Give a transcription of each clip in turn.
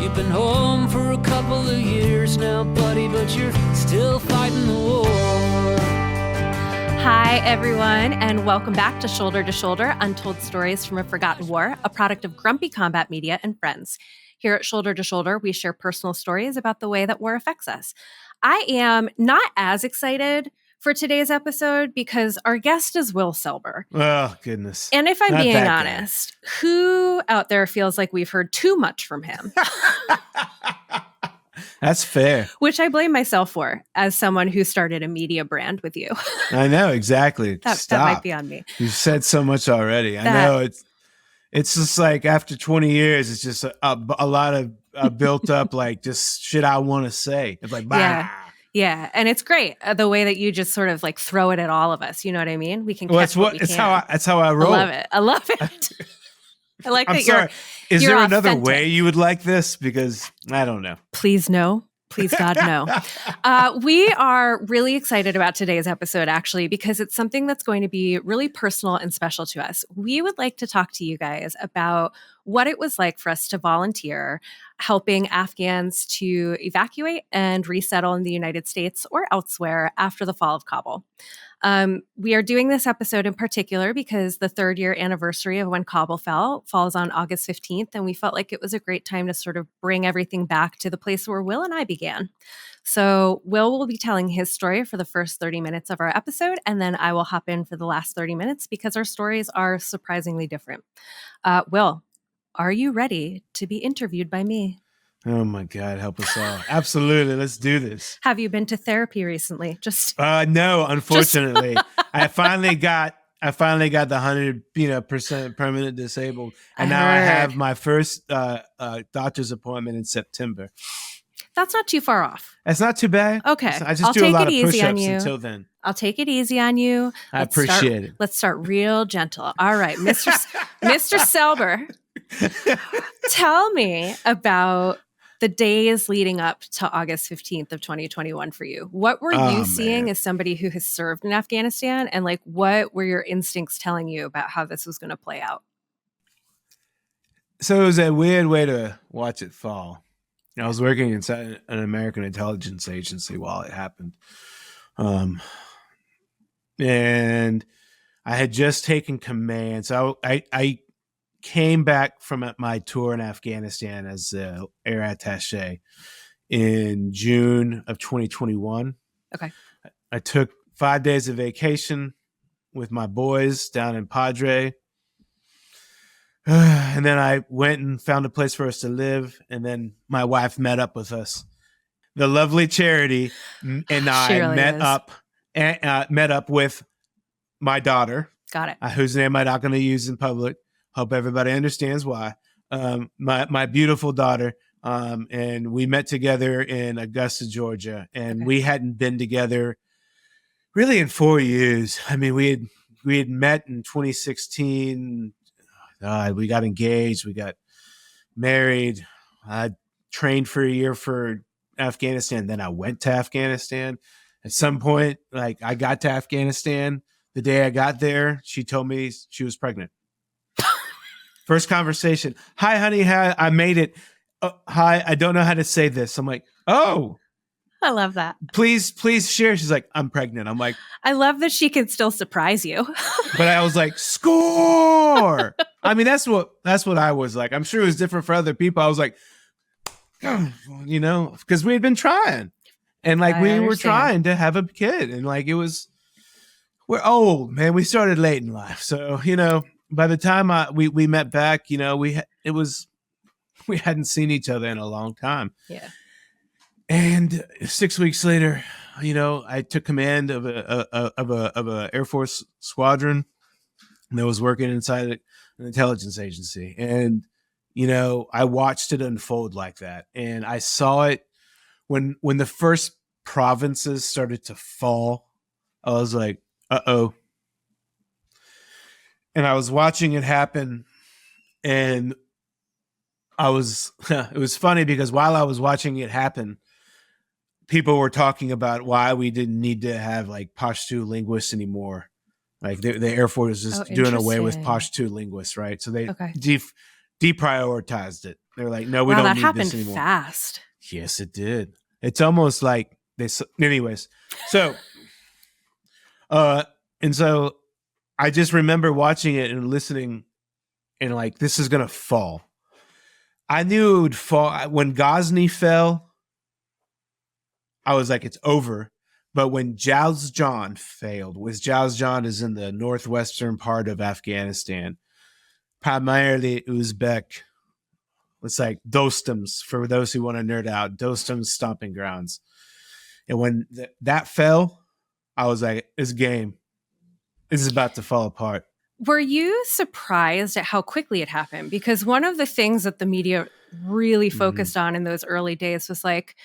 You've been home for a couple of years now, buddy, but you're still fighting the war. Hi, everyone, and welcome back to Shoulder, Untold Stories from a Forgotten War, a product of Grumpy Combat Media and Friends. Here at Shoulder to Shoulder, we share personal stories about the way that war affects us. I am not as excited for today's episode because our guest is Will Selber. Oh, goodness. And if I'm Not being that honest, who out there feels like we've heard too much from him? That's fair. Which I blame myself for as someone who started a media brand with you. I know, exactly. That might be on me. You've said so much already. I know it's just like after 20 years, it's just a lot of built up, like just shit I want to say. It's like, bah. Yeah. And it's great the way that you just sort of like throw it at all of us. You know what I mean? We can that's how I roll. I love it. I like I'm that sorry. Is you're there another authentic. way you would like this? Because I don't know. Please no. Please, God, no. We are really excited about today's episode, actually, because it's something that's going to be really personal and special to us. We would like to talk to you guys about what it was like for us to volunteer helping Afghans to evacuate and resettle in the United States or elsewhere after the fall of Kabul. We are doing this episode in particular because the 3rd year anniversary of when Kabul falls on August 15th, and we felt like it was a great time to sort of bring everything back to the place where Will and I began. So Will will be telling his story for the first 30 minutes of our episode, and then I will hop in for the last 30 minutes because our stories are surprisingly different. Will, are you ready to be interviewed by me? Oh my God, help us all. Absolutely. Let's do this. Have you been to therapy recently? No, unfortunately. I finally got the 100% permanent disabled. And now I have my first doctor's appointment in September. That's not too far off. That's not too bad. Okay. I just do a lot of push-ups until then. I'll take it easy on you. I appreciate it. Let's start real gentle. All right, Mr. Selber, tell me about the days leading up to August 15th of 2021 for you. What were you seeing as somebody who has served in Afghanistan? And like, what were your instincts telling you about how this was going to play out? So it was a weird way to watch it fall. I was working inside an American intelligence agency while it happened. And I had just taken command. So I came back from my tour in Afghanistan as the air attaché in June of 2021. Okay. I took 5 days of vacation with my boys down in Padre. And then I went and found a place for us to live. And then my wife met up with us. The lovely Charity and I really met up with my daughter. Got it. Whose name I'm not going to use in public. Hope everybody understands why. My beautiful daughter. And we met together in Augusta, Georgia. And we hadn't been together really in 4 years. I mean, we had met in 2016. We got engaged. We got married. I trained for a year for Afghanistan. Then I went to Afghanistan. At some point, like I got to Afghanistan. The day I got there, she told me she was pregnant. First conversation. Hi, honey. I made it. Hi. I don't know how to say this. I'm like, oh. I love that. Please share. She's like, I'm pregnant. I'm like, I love that she can still surprise you. But I was like, score. I mean, that's what I was like. I'm sure it was different for other people. I was like, because we had been trying. And like we were trying to have a kid. And like we're old, man. We started late in life. So, by the time we met back, we hadn't seen each other in a long time. Yeah. And 6 weeks later, I took command of a Air Force squadron that was working inside an intelligence agency. And, I watched it unfold like that. And I saw it when the first provinces started to fall. I was like, uh-oh. And I was watching it happen. And it was funny because while I was watching it happen, people were talking about why we didn't need to have like Pashto linguists anymore. Like the Air Force is just doing away with Pashto linguists, right? So they deprioritized it. They're like, no, we Wow, don't that need happened this anymore. fast. Yes, it did. It's almost like anyways. So, and so I just remember watching it and listening and like, this is going to fall. I knew it would fall. When Ghazni fell, I was like, it's over. But when Jowzjan failed, Jowzjan is in the northwestern part of Afghanistan, primarily Uzbek. It's like Dostum's, for those who want to nerd out, Dostum's stomping grounds. And when that fell, I was like, this game is about to fall apart. Were you surprised at how quickly it happened? Because one of the things that the media really focused on in those early days was like,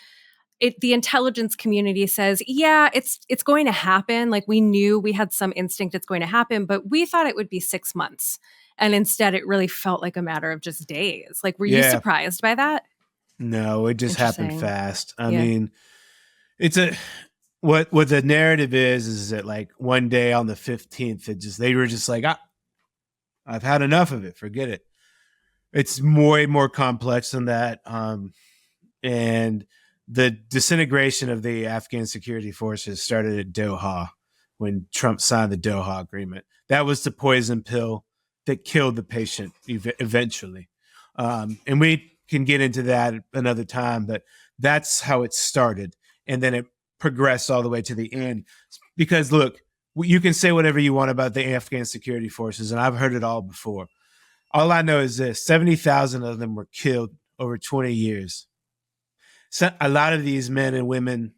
the intelligence community says, yeah, it's going to happen. Like we knew, we had some instinct it's going to happen, but we thought it would be 6 months. And instead it really felt like a matter of just days. Like, were you surprised by that? No, it just happened fast. I Yeah. mean, it's what the narrative is that like one day on the 15th, they were just like, I've had enough of it. Forget it. It's way more complex than that. And the disintegration of the Afghan security forces started at Doha when Trump signed the Doha agreement. That was the poison pill that killed the patient eventually. And we can get into that another time, but that's how it started. And then it progressed all the way to the end. Because look, you can say whatever you want about the Afghan security forces, and I've heard it all before. All I know is this: 70,000 of them were killed over 20 years. So a lot of these men and women,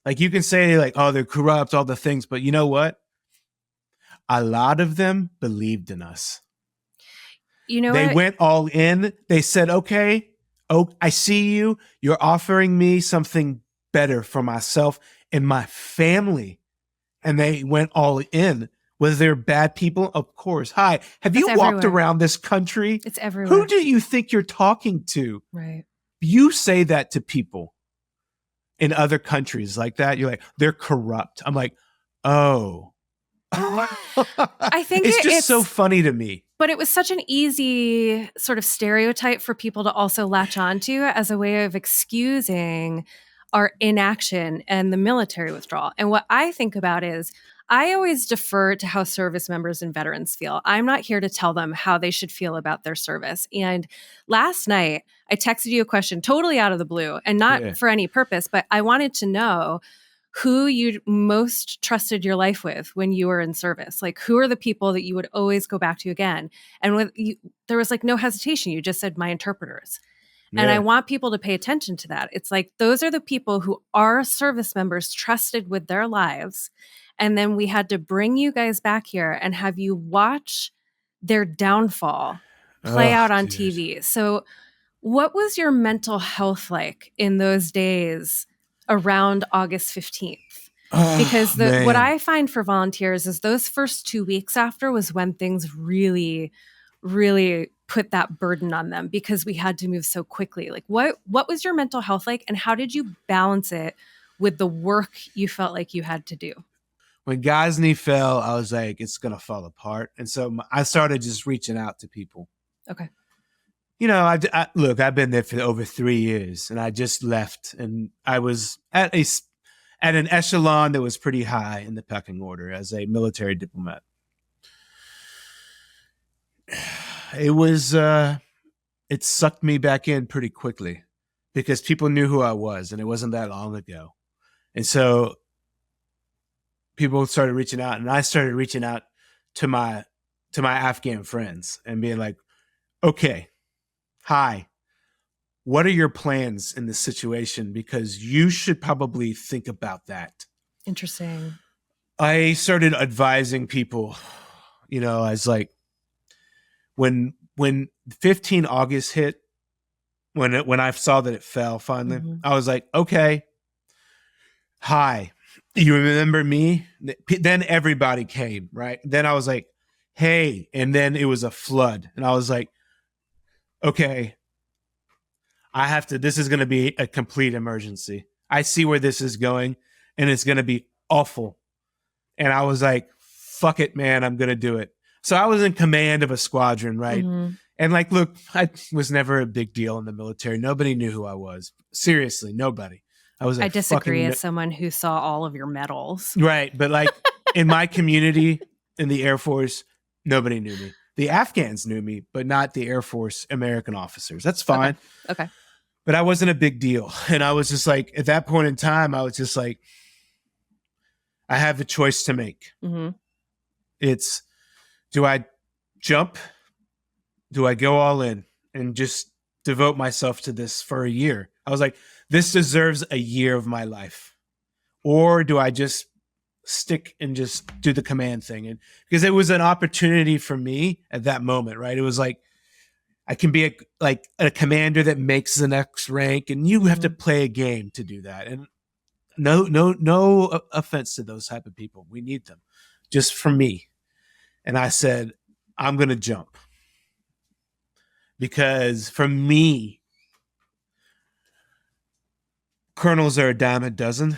like you can say like, oh, they're corrupt, all the things, but you know what? A lot of them believed in us. You know, they went all in. They said, okay, I see you. You're offering me something better for myself and my family. And they went all in. Was there bad people? Of course. Hi. Have you walked around this country? It's everywhere. Who do you think you're talking to? Right. You say that to people in other countries like that. You're like, they're corrupt. I'm like, oh. I think it's just so funny to me. But it was such an easy sort of stereotype for people to also latch onto as a way of excusing our inaction and the military withdrawal. And what I think about is I always defer to how service members and veterans feel. I'm not here to tell them how they should feel about their service. And last night, I texted you a question totally out of the blue and not for any purpose, but I wanted to know who you most trusted your life with when you were in service. Like, who are the people that you would always go back to again? And there was like no hesitation. You just said my interpreters. And I want people to pay attention to that. It's like, those are the people who our service members trusted with their lives. And then we had to bring you guys back here and have you watch their downfall play out on TV. So what was your mental health like in those days around August 15th? Because what I find for volunteers is those first 2 weeks after was when things really, really put that burden on them because we had to move so quickly. Like, what was your mental health like, and how did you balance it with the work you felt like you had to do? When Ghazni fell, I was like, it's going to fall apart. And so I started just reaching out to people. Okay. You know, I've been there for over 3 years, and I just left, and I was at an echelon that was pretty high in the pecking order as a military diplomat. It sucked me back in pretty quickly because people knew who I was, and it wasn't that long ago. And so people started reaching out, and I started reaching out to my Afghan friends and being like, okay, hi, what are your plans in this situation? Because you should probably think about that. Interesting. I started advising people, you know, as like, when 15 August hit, when I saw that it fell finally, I was like, okay, hi, you remember me? Then everybody came, right? Then I was like, hey, and then it was a flood. And I was like, okay, this is going to be a complete emergency. I see where this is going, and it's going to be awful. And I was like, fuck it, man, I'm going to do it. So I was in command of a squadron, right? And And like, look, I was never a big deal in the military. Nobody knew who I was. Seriously, nobody. I was a I disagree fucking as someone who saw all of your medals. right. But like in my community in the Air Force, nobody knew me. The Afghans knew me, but not the Air Force American officers. That's fine. Okay. But I wasn't a big deal. And I was just like, at that point in time, I was just like, I have a choice to make. Mm-hmm. It's, do I jump? Do I go all in and just devote myself to this for a year? I was like, this deserves a year of my life. Or do I just stick and just do the command thing? And because it was an opportunity for me at that moment, right? It was like, I can be a commander that makes the next rank, and you have to play a game to do that. And no offense to those type of people. We need them. Just for me. And I said, I'm going to jump. Because for me, colonels are a dime a dozen.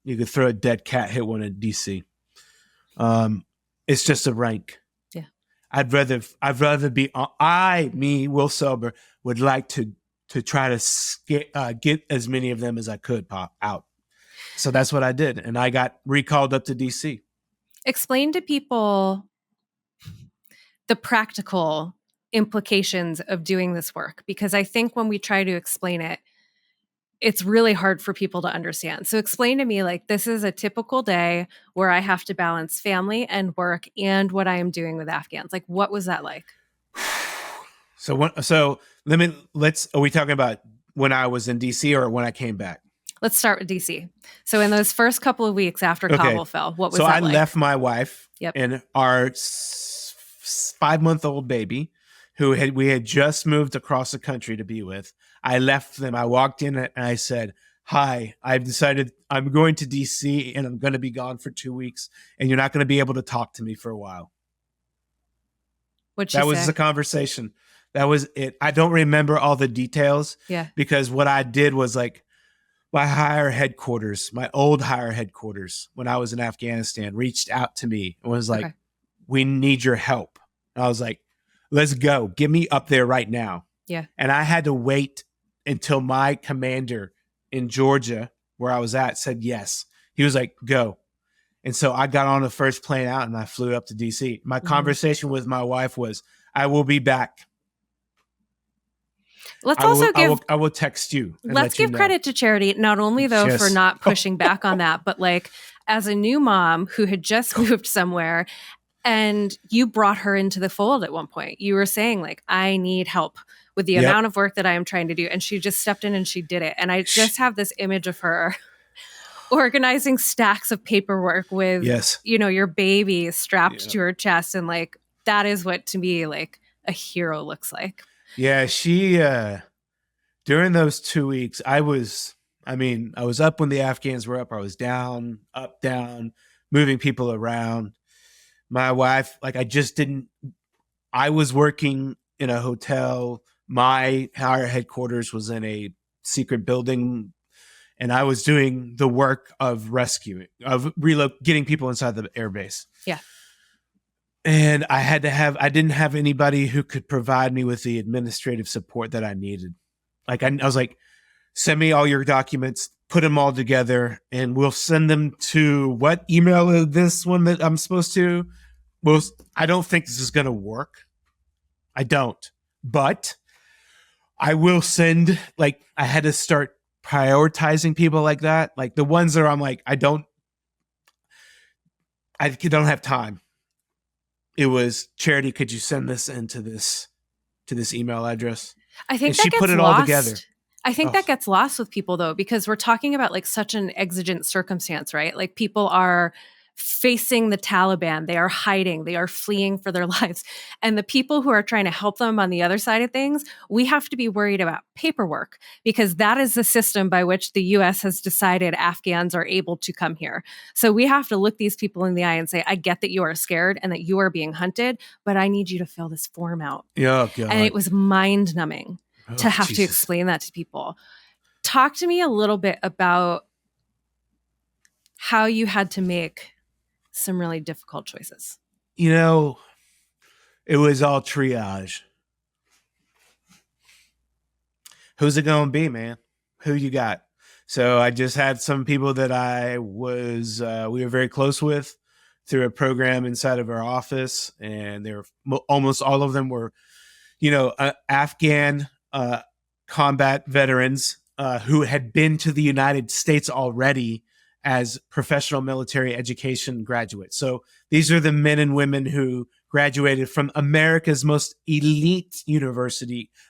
You could throw a dead cat, hit one in DC. It's just a rank. Yeah. I'd rather be. Will Selber, would like to try to get as many of them as I could pop out. So that's what I did, and I got recalled up to DC. Explain to people the practical implications of doing this work, because I think when we try to explain it, it's really hard for people to understand. So explain to me, like, this is a typical day where I have to balance family and work and what I am doing with Afghans. Like, what was that like? So are we talking about when I was in DC or when I came back? Let's start with DC. So in those first couple of weeks after Kabul fell, what was that like? So I left my wife Yep. and our 5-month-old baby, who we had just moved across the country to be with. I left them. I walked in and I said, hi, I've decided I'm going to DC and I'm going to be gone for 2 weeks and you're not going to be able to talk to me for a while. What'd she That was say? the conversation. That was it. I don't remember all the details. Yeah. Because what I did was like, my old higher headquarters, when I was in Afghanistan, reached out to me and was like, we need your help. And I was like, let's go. Get me up there right now. Yeah. And I had to wait until my commander in Georgia, where I was at, said yes. He was like, go. And so I got on the first plane out and I flew up to DC. My conversation with my wife was, I will be back. I will text you. Let's give credit to Charity, not only though for not pushing back on that, but like as a new mom who had just moved somewhere and you brought her into the fold at one point. You were saying like, I need help with the amount of work that I am trying to do. And she just stepped in and she did it. And I just have this image of her organizing stacks of paperwork with, your baby strapped to her chest. And like, that is what to me, like a hero looks like. Yeah, she, during those 2 weeks, I was up when the Afghans were up. I was down, up, down, moving people around. My wife, like I was working in a hotel. My higher headquarters was in a secret building, and I was doing the work of rescuing, of getting people inside the airbase. Yeah. And I didn't have anybody who could provide me with the administrative support that I needed. Like I was like, send me all your documents, put them all together, and we'll send them to what email is this one that I'm supposed to? Well, I don't think this is going to work. I don't, but I will send, like, I had to start prioritizing people like that. Like the ones that I'm like, I don't have time. It was, Charity, could you send this to this email address? I think she put it all together. I think that gets lost with people though, because we're talking about like such an exigent circumstance, right? Like people are facing the Taliban, they are hiding, they are fleeing for their lives. And the people who are trying to help them on the other side of things, we have to be worried about paperwork because that is the system by which the US has decided Afghans are able to come here. So we have to look these people in the eye and say, I get that you are scared and that you are being hunted, but I need you to fill this form out. Yeah, God. And it was mind numbing to have to explain that to people. Talk to me a little bit about how you had to make some really difficult choices. It was all triage. who's it going to be, man? Who you got? So I just had some people that we were very close with through a program inside of our office. And almost all of them were, Afghan combat veterans who had been to the United States already as professional military education graduates. So these are the men and women who graduated from America's most elite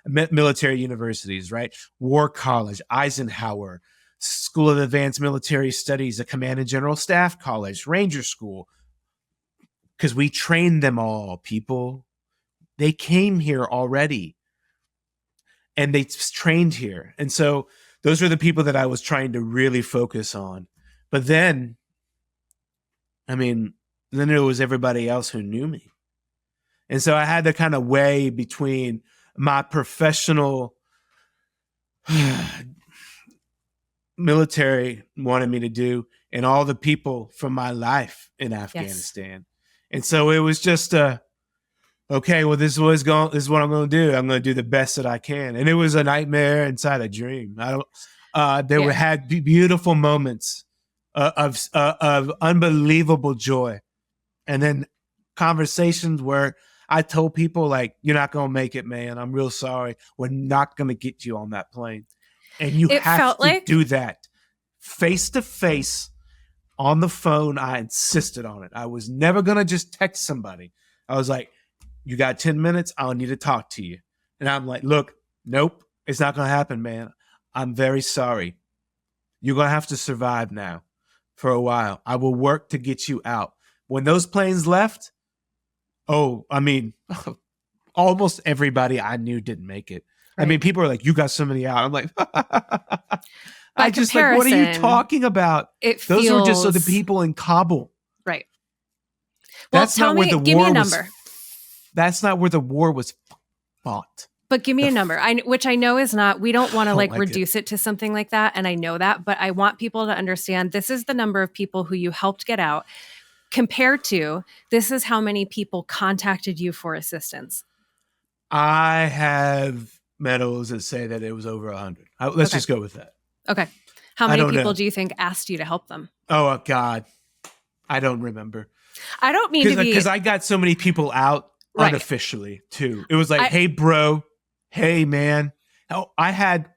military universities, right? War College, Eisenhower, School of Advanced Military Studies, the Command and General Staff College, Ranger School, because we trained them all, people. They came here already and they trained here. And so those are the people that I was trying to really focus on. But then there was everybody else who knew me. And so I had to kind of weigh between my professional military wanted me to do and all the people from my life in Afghanistan. Yes. And so it was just okay, well, this is what I'm going to do. I'm going to do the best that I can. And it was a nightmare inside a dream. We had beautiful moments of unbelievable joy. And then conversations where I told people, like, you're not going to make it, man. I'm real sorry. We're not going to get you on that plane. And you have to do that face to face on the phone. I insisted on it. I was never going to just text somebody. I was like, you got 10 minutes? I'll need to talk to you. And I'm like, look, nope, it's not going to happen, man. I'm very sorry. You're going to have to survive now for a while. I will work to get you out. When those planes left, almost everybody I knew didn't make it. Right. I mean, people are like, you got somebody out. I'm like, I just like, what are you talking about? Those were just the people in Kabul. Right. Well, give me a number. That's not where the war was fought. But give me a number, which I know is not, we don't want to reduce it to something like that. And I know that, but I want people to understand this is the number of people who you helped get out compared to this is how many people contacted you for assistance. I have medals that say that it was over 100. Let's just go with that. Okay. How many people do you think asked you to help them? Oh, God. I don't remember. I don't mean to be... Because I got so many people out unofficially, too. It was like, hey, bro. Hey, man. Oh, I had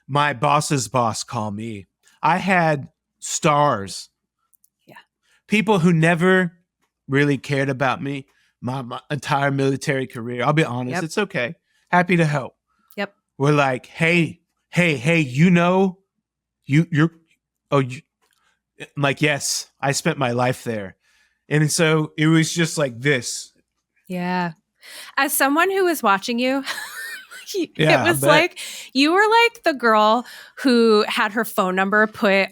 my boss's boss call me. I had stars. Yeah. People who never really cared about me my entire military career. I'll be honest. Yep. It's okay. Happy to help. Yep. We're like, hey, I'm like, yes, I spent my life there. And so it was just like this. Yeah. As someone who was watching you, it was like you were like the girl who had her phone number put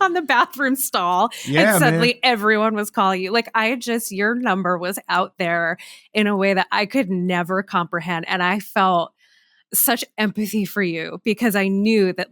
on the bathroom stall and suddenly everyone was calling you. Like your number was out there in a way that I could never comprehend. And I felt such empathy for you because I knew that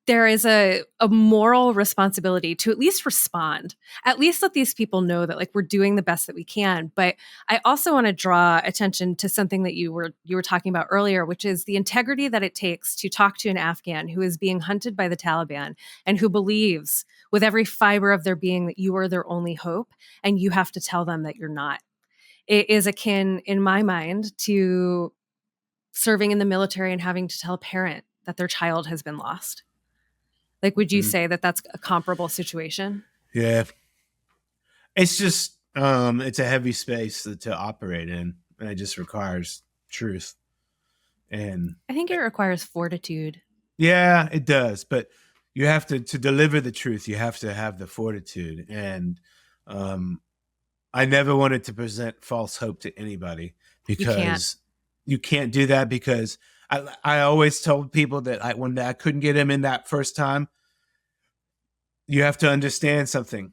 there is a moral responsibility to at least respond, at least let these people know that we're doing the best that we can. But I also want to draw attention to something that you were talking about earlier, which is the integrity that it takes to talk to an Afghan who is being hunted by the Taliban and who believes with every fiber of their being that you are their only hope. And you have to tell them that you're not. It is akin in my mind to serving in the military and having to tell a parent that their child has been lost. Would you say that that's a comparable situation? Yeah. It's just, it's a heavy space to operate in. And it just requires truth. And I think it requires fortitude. Yeah, it does. But you have to deliver the truth, you have to have the fortitude. And I never wanted to present false hope to anybody because you can't do that because I always told people that when I couldn't get him in that first time, you have to understand something.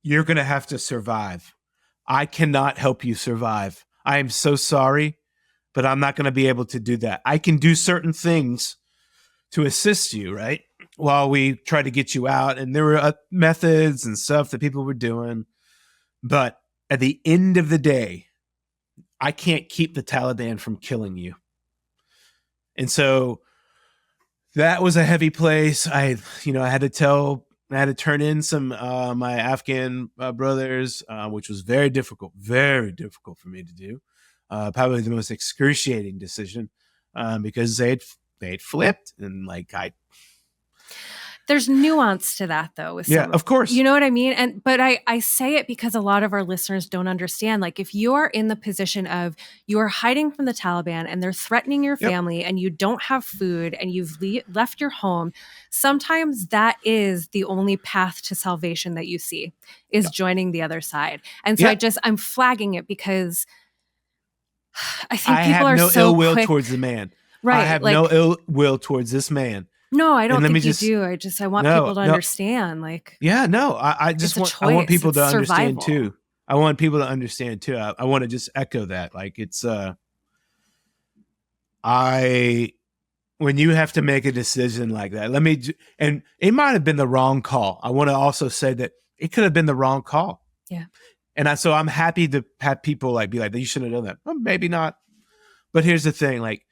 You're going to have to survive. I cannot help you survive. I am so sorry, but I'm not going to be able to do that. I can do certain things to assist you, right? While we try to get you out. And there were methods and stuff that people were doing. But at the end of the day, I can't keep the Taliban from killing you. And so that was a heavy place. I had to turn in some my Afghan brothers, which was very difficult for me to do. Probably the most excruciating decision because they'd flipped, and like There's nuance to that, though, with yeah, some of course. You know what I mean? But I say it because a lot of our listeners don't understand. Like, if you are in the position of you are hiding from the Taliban and they're threatening your Yep. family and you don't have food and you've left your home, sometimes that is the only path to salvation that you see, is joining the other side. And so Yep. I'm flagging it because I think I people have are no so ill will quick. towards the man. Right. I have like, no ill will towards this man. No, I And don't let me think you just- do. I want No, people to no. understand. Like, Yeah, no, I it's just a I want choice. people to It's understand survival. too. I want people to understand too. I want to just echo that. Like it's when you have to make a decision like that, and it might have been the wrong call. I want to also say that it could have been the wrong call. Yeah. And so I'm happy to have people like be like, you shouldn't have done that. Well, maybe not. But here's the thing, like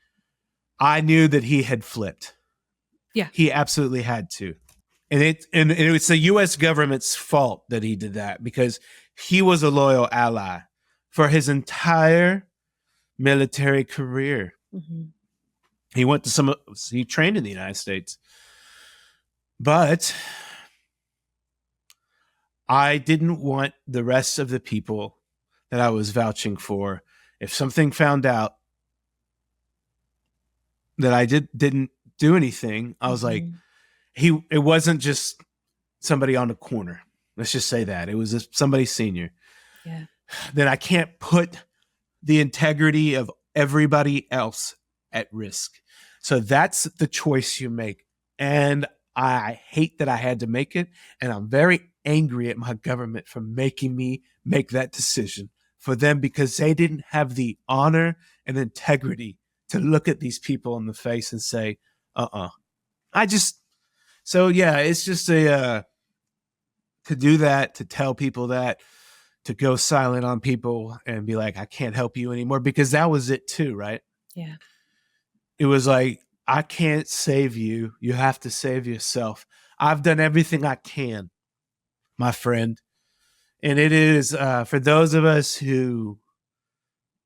I knew that he had flipped. Yeah. He absolutely had to. And it's the US government's fault that he did that because he was a loyal ally for his entire military career. Mm-hmm. He trained in the United States. But I didn't want the rest of the people that I was vouching for, if something found out that I didn't do anything, I was like, it wasn't just somebody on the corner. Let's just say that. It was somebody senior. Yeah. Then I can't put the integrity of everybody else at risk. So that's the choice you make. And I hate that I had to make it. And I'm very angry at my government for making me make that decision for them because they didn't have the honor and integrity to look at these people in the face and say, so yeah, it's just to do that, to tell people that, to go silent on people and be like, I can't help you anymore, because that was it too, right? Yeah. It was like, I can't save you. You have to save yourself. I've done everything I can, my friend. And it is for those of us who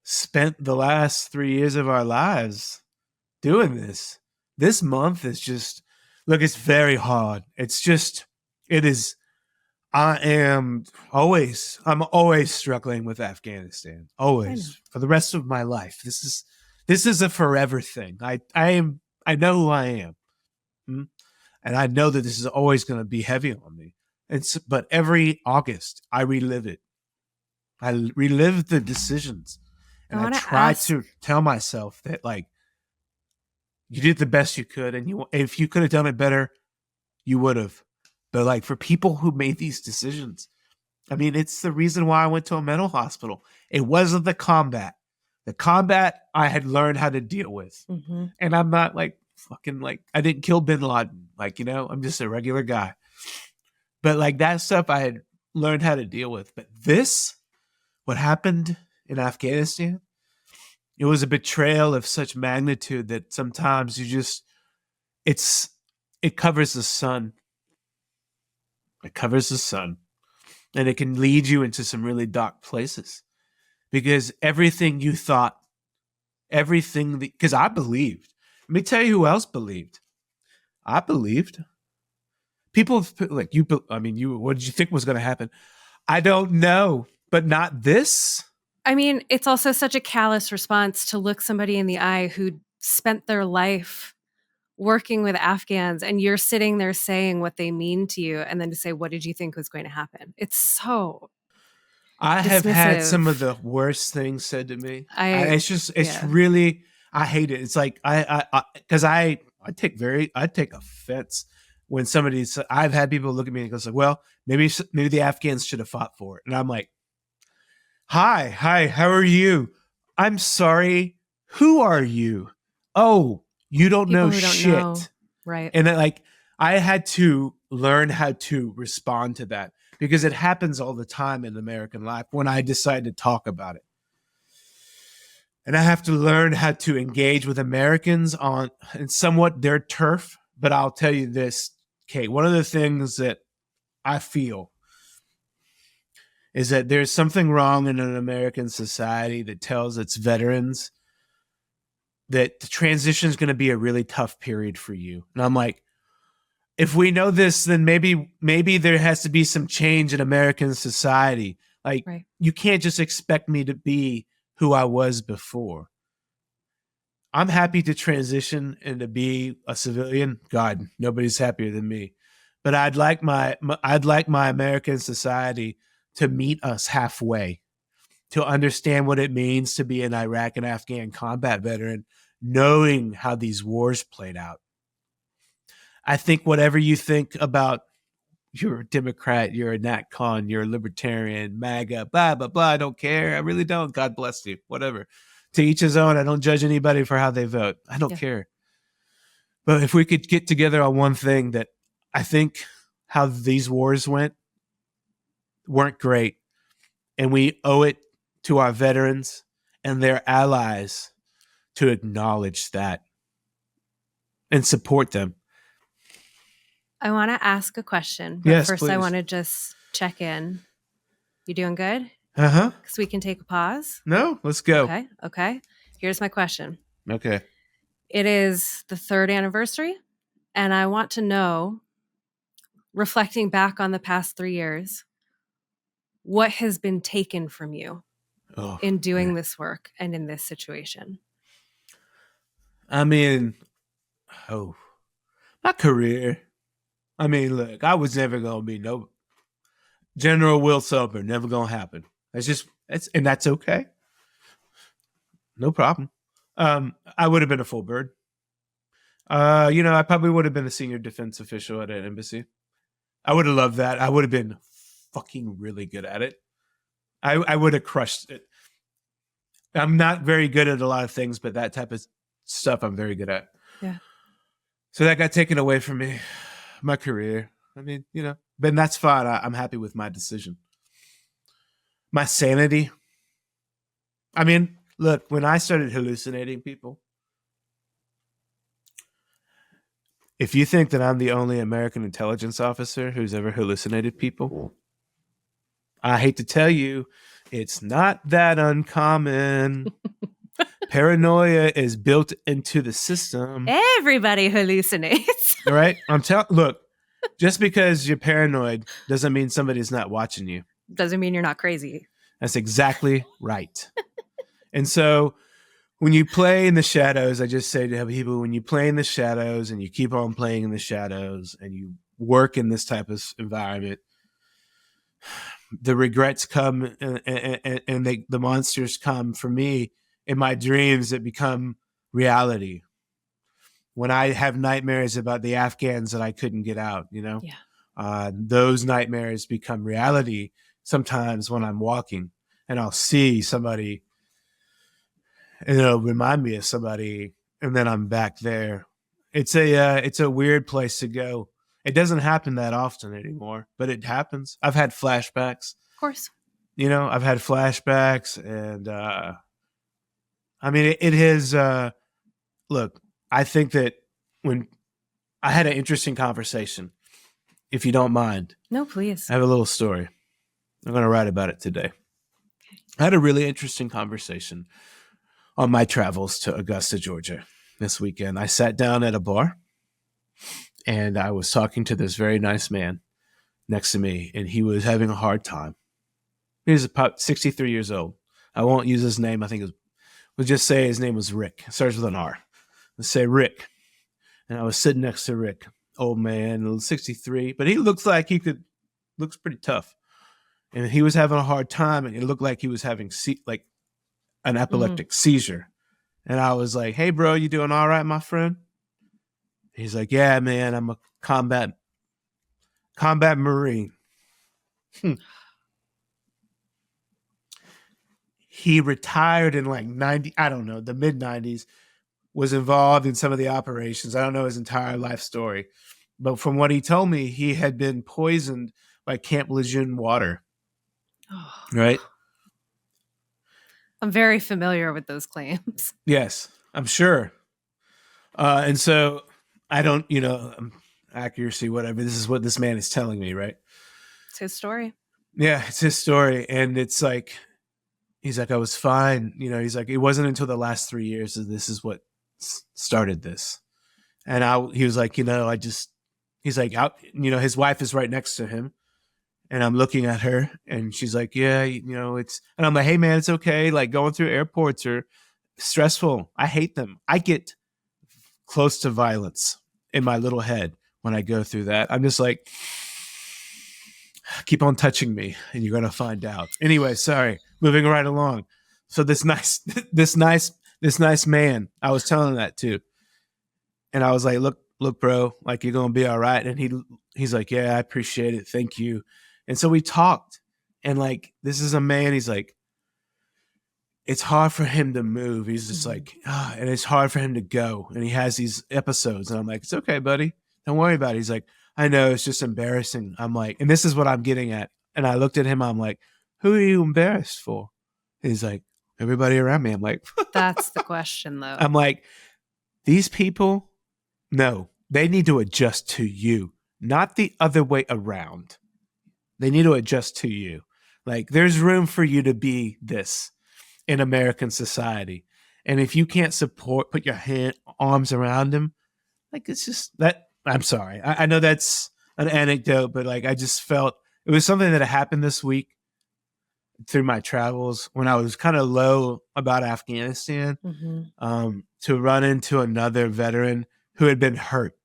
spent the last 3 years of our lives doing this month is just, look, it's very hard. It is. I'm always struggling with Afghanistan. Always, for the rest of my life. This is a forever thing. I know who I am, and I know that this is always going to be heavy on me. But every August I relive it. I relive the decisions, and I try to tell myself that, like, you did the best you could, and if you could have done it better, you would have. But like, for people who made these decisions, I mean, it's the reason why I went to a mental hospital. It wasn't the combat. The combat I had learned how to deal with. Mm-hmm. And I'm not like fucking like, I didn't kill bin Laden. Like, I'm just a regular guy. But like, that stuff I had learned how to deal with. But what happened in Afghanistan, it was a betrayal of such magnitude that sometimes it covers the sun. It covers the sun, and it can lead you into some really dark places, because everything you thought, because I believed. Let me tell you who else believed. I believed. People like you. I mean, what did you think was going to happen? I don't know, but not this. I mean, it's also such a callous response to look somebody in the eye who spent their life working with Afghans, and you're sitting there saying what they mean to you, and then to say, what did you think was going to happen? It's so I have had dismissive. some of the worst things said to me. Yeah. Really, I hate it. It's like, because I take offense when I've had people look at me and goes like, well, maybe the Afghans should have fought for it. And I'm like, hi, how are you? I'm sorry. Who are you? Oh, you don't People know who don't shit. know. Right. And I had to learn how to respond to that, because it happens all the time in American life when I decide to talk about it. And I have to learn how to engage with Americans on somewhat their turf. But I'll tell you this, Kate, one of the things that I feel is that there's something wrong in an American society that tells its veterans that the transition is going to be a really tough period for you. And I'm like, if we know this, then maybe there has to be some change in American society. Like, Right. you can't just expect me to be who I was before. I'm happy to transition and to be a civilian. God, nobody's happier than me. But I'd like my American society to meet us halfway, to understand what it means to be an Iraq and Afghan combat veteran, knowing how these wars played out. I think whatever you think about, you're a Democrat, you're a NatCon, you're a libertarian, MAGA, blah, blah, blah. I don't care. I really don't. God bless you. Whatever. To each his own. I don't judge anybody for how they vote. I don't care. But if we could get together on one thing, that I think how these wars weren't great. And we owe it to our veterans and their allies to acknowledge that and support them. I want to ask a question, but Yes, first please. I want to just check in. You doing good? Uh-huh. Because we can take a pause. No, let's go. Okay. Here's my question. Okay. It is the 3rd anniversary, and I want to know, reflecting back on the past 3 years, what has been taken from you in doing this work and in this situation? I mean, my career. I mean, look, I was never going to be no General Will Selber. Never going to happen. And that's okay. No problem. I would have been a full bird. I probably would have been a senior defense official at an embassy. I would have loved that. I would have been fucking really good at it. I would have crushed it. I'm not very good at a lot of things, but that type of stuff I'm very good at. Yeah. So that got taken away from me, my career. I mean, but that's fine. I'm happy with my decision. My sanity. I mean, look, when I started hallucinating people, if you think that I'm the only American intelligence officer who's ever hallucinated people, I hate to tell you, it's not that uncommon. Paranoia is built into the system. Everybody hallucinates. All right? Look, just because you're paranoid doesn't mean somebody's not watching you. Doesn't mean you're not crazy. That's exactly right. And so when you play in the shadows, I just say to people, when you play in the shadows and you keep on playing in the shadows and you work in this type of environment, the regrets come and the monsters come for me in my dreams that become reality. When I have nightmares about the Afghans that I couldn't get out, those nightmares become reality sometimes when I'm walking and I'll see somebody and it'll remind me of somebody and then I'm back there. It's a weird place to go. It doesn't happen that often anymore, but it happens. I've had flashbacks. Of course. I've had flashbacks and I mean, it has, look, I think that when I had an interesting conversation, if you don't mind. No, please. I have a little story. I'm going to write about it today. I had a really interesting conversation on my travels to Augusta, Georgia this weekend. I sat down at a bar and I was talking to this very nice man next to me, and he was having a hard time. He was about 63 years old. I won't use his name. I think we'll just say his name was Rick. It starts with an R. Let's say Rick. And I was sitting next to Rick, old man, 63, but he looks like looks pretty tough. And he was having a hard time, and it looked like he was having like an epileptic seizure. And I was like, "Hey, bro, you doing all right, my friend?" He's like, "Yeah, man, I'm a combat Marine." He retired in like the mid 90s, was involved in some of the operations. I don't know his entire life story, but from what he told me, he had been poisoned by Camp Lejeune water. Oh. Right. I'm very familiar with those claims. Yes, I'm sure. And so I don't, accuracy, whatever. This is what this man is telling me, right? It's his story. Yeah, it's his story. And it's like, he's like, I was fine. He's like, it wasn't until the last 3 years that this is what started this. And he was like, he's like, his wife is right next to him. And I'm looking at her and she's like, yeah, and I'm like, hey man, it's okay. Like going through airports are stressful. I hate them. I get close to violence in my little head when I go through that. I'm just like, keep on touching me and you're going to find out. Anyway, sorry, moving right along. So this nice man, I was telling that to, and I was like, look, bro, like you're going to be all right. And he's like, yeah, I appreciate it. Thank you. And so we talked, and like, this is a man, he's like, it's hard for him to move. He's just like, and it's hard for him to go. And he has these episodes. And I'm like, it's okay, buddy. Don't worry about it. He's like, I know, it's just embarrassing. I'm like, and this is what I'm getting at. And I looked at him. I'm like, who are you embarrassed for? He's like, everybody around me. I'm like, that's the question, though. I'm like, these people, no, they need to adjust to you, not the other way around. They need to adjust to you. Like, there's room for you to be this in American society. And if you can't put your arms around them, like, it's just that. I'm sorry. I know that's an anecdote, but like, I just felt it was something that happened this week through my travels when I was kind of low about Afghanistan, to run into another veteran who had been hurt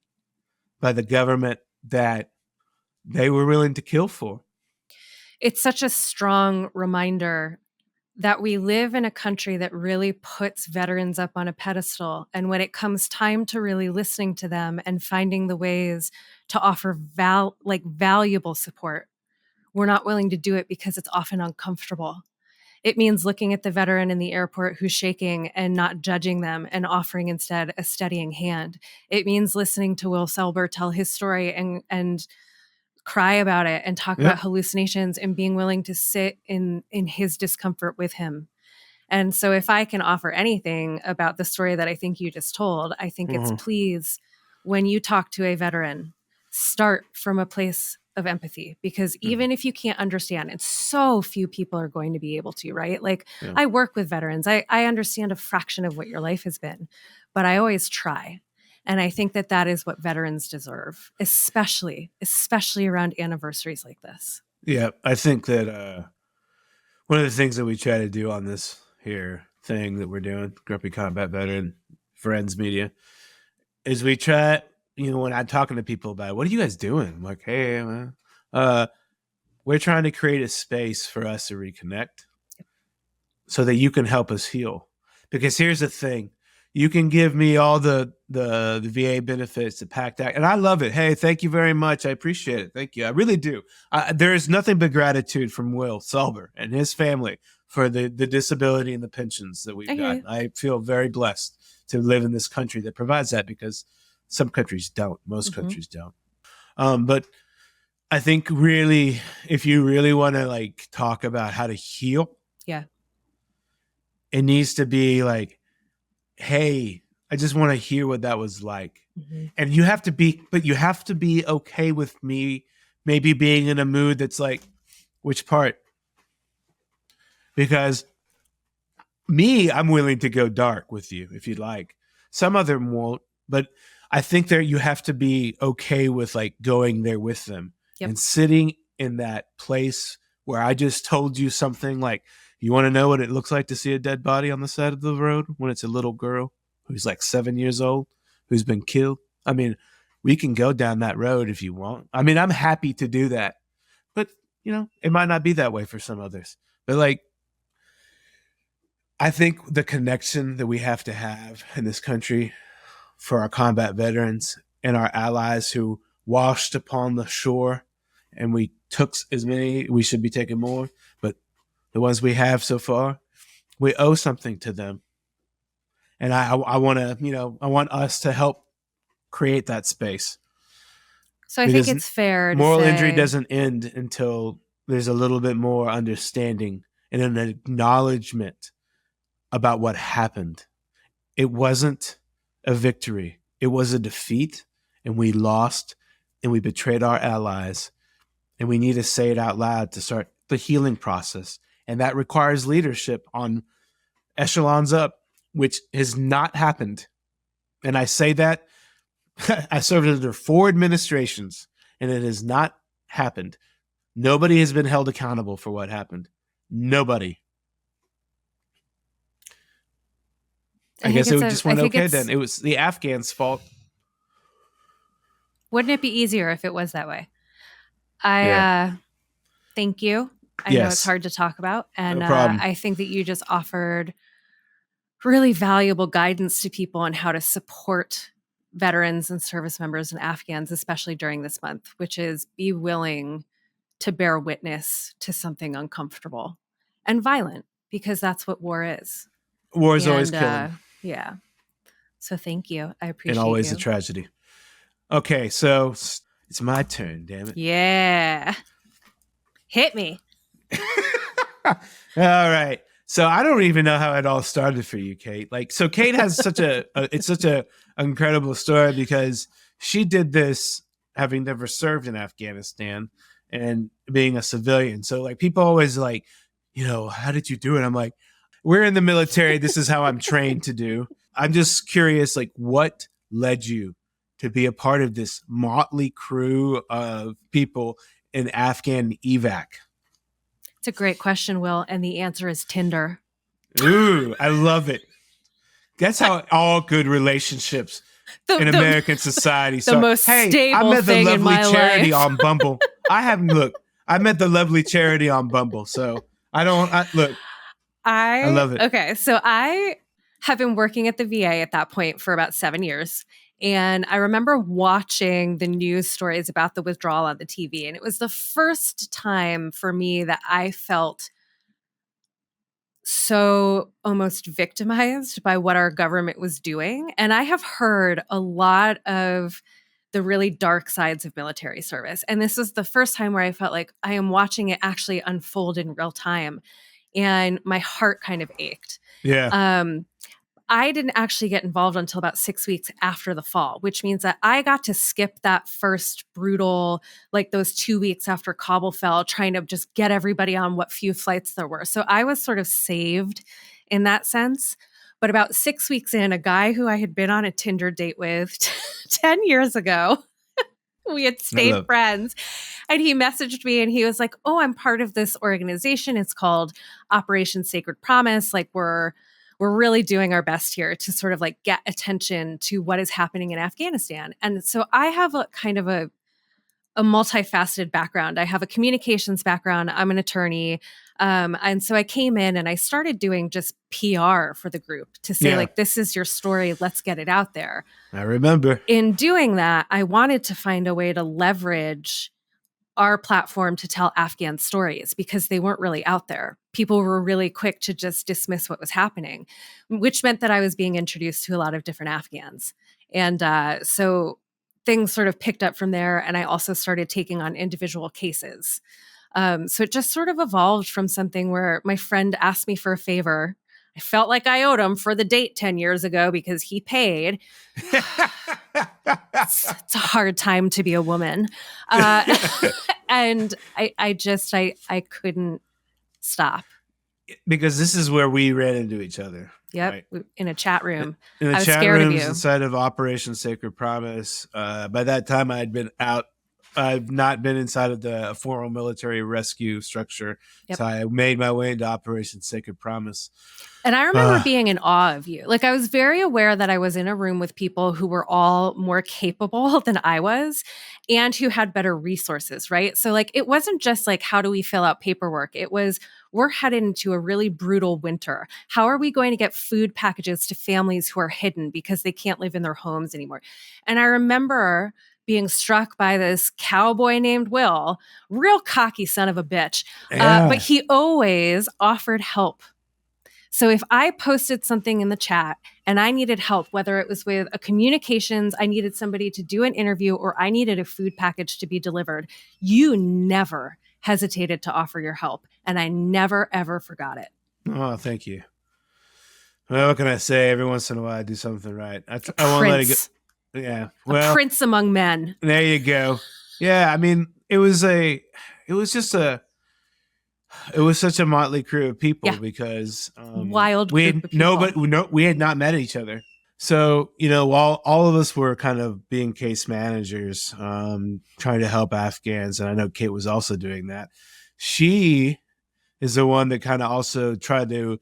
by the government that they were willing to kill for. It's such a strong reminder that we live in a country that really puts veterans up on a pedestal. And when it comes time to really listening to them and finding the ways to offer valuable support, we're not willing to do it because it's often uncomfortable. It means looking at the veteran in the airport who's shaking and not judging them and offering instead a steadying hand. It means listening to Will Selber tell his story and cry about it and talk about hallucinations and being willing to sit in his discomfort with him. And so if I can offer anything about the story that I think you just told, I think it's please, when you talk to a veteran, start from a place of empathy, because even if you can't understand, and so few people are going to be able to, right? Like I work with veterans. I understand a fraction of what your life has been, but I always try. And I think that that is what veterans deserve, especially around anniversaries like this. Yeah, I think that one of the things that we try to do on this here thing that we're doing, Grumpy Combat Veteran Friends Media, is we try, when I'm talking to people about it, what are you guys doing? I'm like, hey, man, we're trying to create a space for us to reconnect so that you can help us heal. Because here's the thing. You can give me all the VA benefits, the PACT Act, and I love it. Hey, thank you very much. I appreciate it. Thank you. I really do. There is nothing but gratitude from Will Selber and his family for the disability and the pensions that we've got. I feel very blessed to live in this country that provides that, because some countries don't. Most countries don't. But I think really, if you really want to like talk about how to heal, it needs to be like, hey, I just want to hear what that was like. And you have to be okay with me maybe being in a mood that's like, which part? Because I'm willing to go dark with you if you'd like. Some of them won't, but I think that you have to be okay with like going there with them and sitting in that place where I just told you something like, you want to know what it looks like to see a dead body on the side of the road when it's a little girl who's like 7 years old, who's been killed? I mean, we can go down that road if you want. I mean, I'm happy to do that, but it might not be that way for some others. But like, I think the connection that we have to have in this country for our combat veterans and our allies who washed upon the shore, and we took as many, we should be taking more, but the ones we have so far, we owe something to them. And I want to, I want us to help create that space. So I think it's fair to moral say injury doesn't end until there's a little bit more understanding and an acknowledgement about what happened. It wasn't a victory. It was a defeat, and we lost, and we betrayed our allies. And we need to say it out loud to start the healing process. And that requires leadership on echelons up, which has not happened. And I say that I served under 4 administrations, and it has not happened. Nobody has been held accountable for what happened. Nobody. I guess it just went okay then. It was the Afghans' fault. Wouldn't it be easier if it was that way? Thank you. I know it's hard to talk about. And no problem. I think that you just offered really valuable guidance to people on how to support veterans and service members and Afghans, especially during this month, which is be willing to bear witness to something uncomfortable and violent, because that's what war is. War is always killing. Yeah. So thank you. I appreciate it. And always a tragedy. Okay, so it's my turn, damn it. Yeah. Hit me. All right. So I don't even know how it all started for you, Kate. So Kate has such it's such a incredible story because she did this having never served in Afghanistan and being a civilian. So people always how did you do it? I'm like, we're in the military. This is how I'm trained to do. I'm just curious, what led you to be a part of this motley crew of people in Afghan evac? It's a great question, Will. And the answer is Tinder. Ooh, I love it. That's how all good relationships in American society start. The most stable thing in my life. I met the lovely Charity on Bumble. I met the lovely Charity on Bumble. So I love it. Okay. So I have been working at the VA at that point for about 7 years. And I remember watching the news stories about the withdrawal on the TV. And it was the first time for me that I felt so almost victimized by what our government was doing. And I have heard a lot of the really dark sides of military service. And this was the first time where I felt like I am watching it actually unfold in real time. And my heart kind of ached. Yeah. I didn't actually get involved until about 6 weeks after the fall, which means that I got to skip that first brutal, those 2 weeks after Kabul fell, trying to just get everybody on what few flights there were. So I was sort of saved in that sense. But about 6 weeks in, a guy who I had been on a Tinder date with 10 years ago, we had stayed friends. And he messaged me and he was like, "Oh, I'm part of this organization. It's called Operation Sacred Promise. We're really doing our best here to sort of get attention to what is happening in Afghanistan." And so I have a kind of a multifaceted background. I have a communications background. I'm an attorney. And so I came in and I started doing just PR for the group to say, this is your story. Let's get it out there. I remember. In doing that, I wanted to find a way to leverage our platform to tell Afghan stories because they weren't really out there. People were really quick to just dismiss what was happening, which meant that I was being introduced to a lot of different Afghans. And so things sort of picked up from there. And I also started taking on individual cases. So it just sort of evolved from something where my friend asked me for a favor. I felt like I owed him for the date 10 years ago because he paid. It's a hard time to be a woman. And I couldn't stop. Because this is where we ran into each other. Yep. Right? In a chat room. In the I was chat scared rooms of you. inside of Operation Sacred Promise. By that time, I had been out. I've not been inside of the formal military rescue structure. Yep. So I made my way into Operation Sacred Promise. And I remember being in awe of you. I was very aware that I was in a room with people who were all more capable than I was and who had better resources, right? So it wasn't just how do we fill out paperwork? It was, we're headed into a really brutal winter. How are we going to get food packages to families who are hidden because they can't live in their homes anymore? And I remember being struck by this cowboy named Will, real cocky son of a bitch. Yeah. But he always offered help. So if I posted something in the chat and I needed help, whether it was with a communications, I needed somebody to do an interview, or I needed a food package to be delivered, you never hesitated to offer your help. And I never, ever forgot it. Oh, thank you. Well, what can I say? Every once in a while, I do something right. A I won't let it go. prince. Yeah. A Well, prince among men. there you go. Yeah. I mean, it was just it was such a motley crew of people Yeah. because Wild group of people. we had not met each other. So, while all of us were kind of being case managers, trying to help Afghans, and I know Kate was also doing that, she is the one that kind of also tried to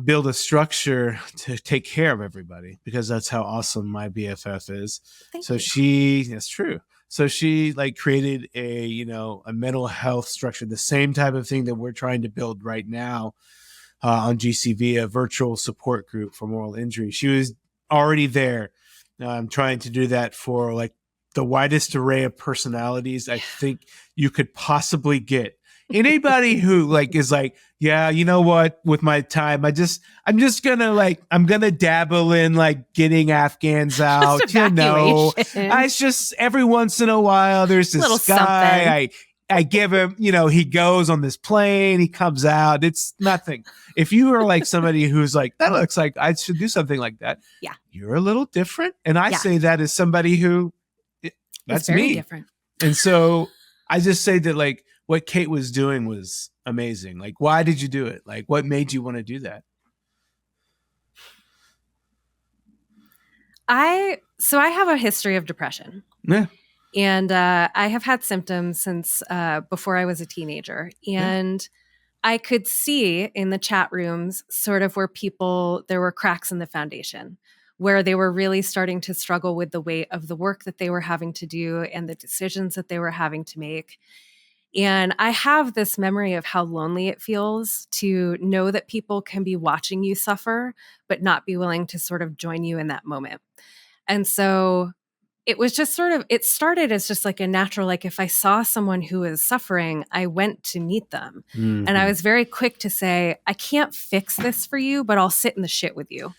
build a structure to take care of everybody because that's how awesome my BFF is. Thank So you. that's true. So she like created a mental health structure, the same type of thing that we're trying to build right now on GCV, a virtual support group for moral injury. She was already there. I'm trying to do that for like the widest array of personalities I think you could possibly get. Anybody who like is like, yeah, you know what, with my time, I'm just gonna dabble in like getting Afghans out. Just evacuation. It's just every once in a while there's this Little guy something. I give him, he goes on this plane, he comes out. It's nothing. If you are like somebody who's like, that looks like I should do something like that. Yeah. You're a little different. And I say that as somebody who that's it's very me. different. And so I just say that like what Kate was doing was amazing. Like, why did you do it? Like, what made you want to do that? I have a history of depression. Yeah. And I have had symptoms since before I was a teenager. And I could see in the chat rooms sort of where there were cracks in the foundation, where they were really starting to struggle with the weight of the work that they were having to do and the decisions that they were having to make. And I have this memory of how lonely it feels to know that people can be watching you suffer, but not be willing to sort of join you in that moment. And so it was just it started as just like a natural, like if I saw someone who is suffering, I went to meet them. Mm-hmm. And I was very quick to say, I can't fix this for you, but I'll sit in the shit with you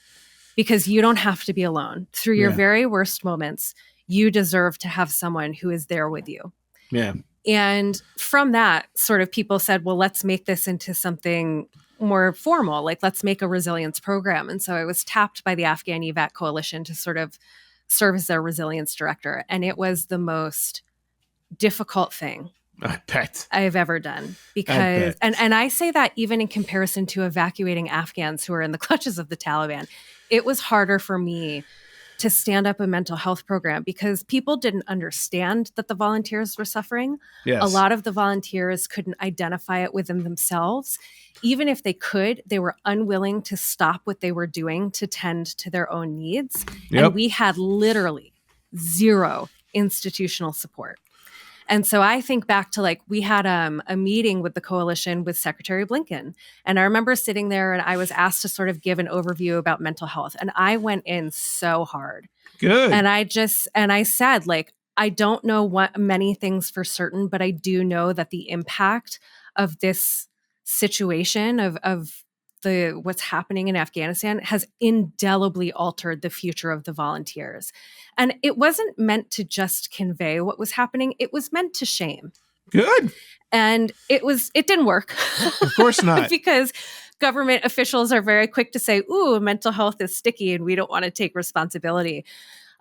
because you don't have to be alone. Through your very worst moments, you deserve to have someone who is there with you. Yeah. And from that, sort of people said, well, let's make this into something more formal. Like, let's make a resilience program. And so I was tapped by the Afghan EVAC Coalition to sort of serve as their resilience director. And it was the most difficult thing I bet I've ever done because, and I say that even in comparison to evacuating Afghans who are in the clutches of the Taliban, it was harder for me to stand up a mental health program because people didn't understand that the volunteers were suffering. Yes. A lot of the volunteers couldn't identify it within themselves. Even if they could, they were unwilling to stop what they were doing to tend to their own needs. Yep. And we had literally zero institutional support. And so I think back to like, we had a meeting with the coalition with Secretary Blinken. And I remember sitting there and I was asked to sort of give an overview about mental health. And I went in so hard. Good. And I said, like, I don't know what many things for certain, but I do know that the impact of this situation of what's happening in Afghanistan has indelibly altered the future of the volunteers. And it wasn't meant to just convey what was happening. It was meant to shame. Good. And it didn't work. Of course not. Because government officials are very quick to say, ooh, mental health is sticky and we don't want to take responsibility.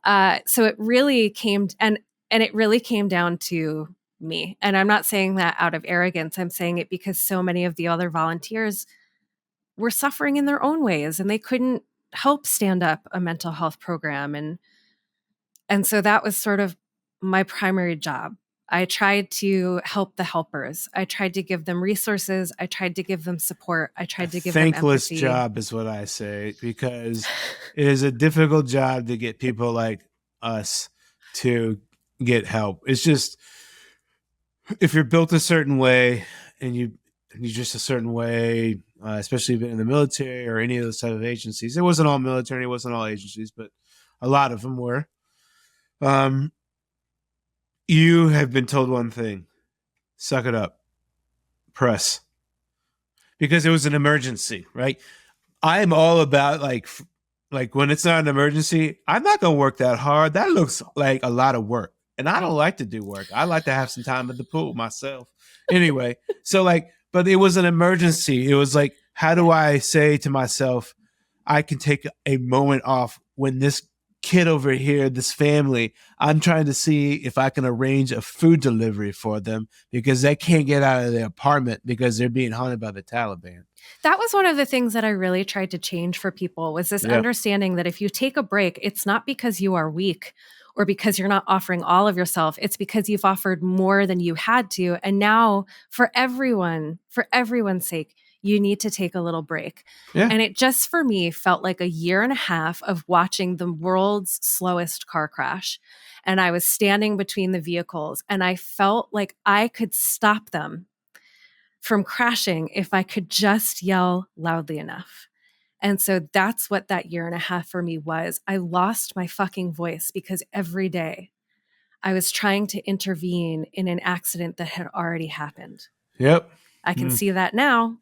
So it really came, and it really came down to me. And I'm not saying that out of arrogance. I'm saying it because so many of the other volunteers were suffering in their own ways and they couldn't help stand up a mental health program. And so that was sort of my primary job. I tried to help the helpers. I tried to give them resources. I tried to give them support. I tried to give them empathy. Thankless job is what I say, because it is a difficult job to get people like us to get help. It's just, if you're built a certain way and you're just a certain way, especially in the military or any of those type of agencies. It wasn't all military, it wasn't all agencies, but a lot of them were. You have been told one thing: suck it up, press, because it was an emergency, right? I'm all about like when it's not an emergency, I'm not going to work that hard. That looks like a lot of work. And I don't like to do work. I like to have some time at the pool myself. Anyway, so like, but it was an emergency. It was like, how do I say to myself, I can take a moment off when this kid over here, this family, I'm trying to see if I can arrange a food delivery for them because they can't get out of their apartment because they're being haunted by the Taliban. That was one of the things that I really tried to change for people was this understanding that if you take a break, it's not because you are weak or because you're not offering all of yourself. It's because you've offered more than you had to. And now for everyone's sake, you need to take a little break. Yeah. And it just for me felt like a year and a half of watching the world's slowest car crash. And I was standing between the vehicles and I felt like I could stop them from crashing if I could just yell loudly enough. And so that's what that year and a half for me was. I lost my fucking voice because every day I was trying to intervene in an accident that had already happened. Yep. I can see that now.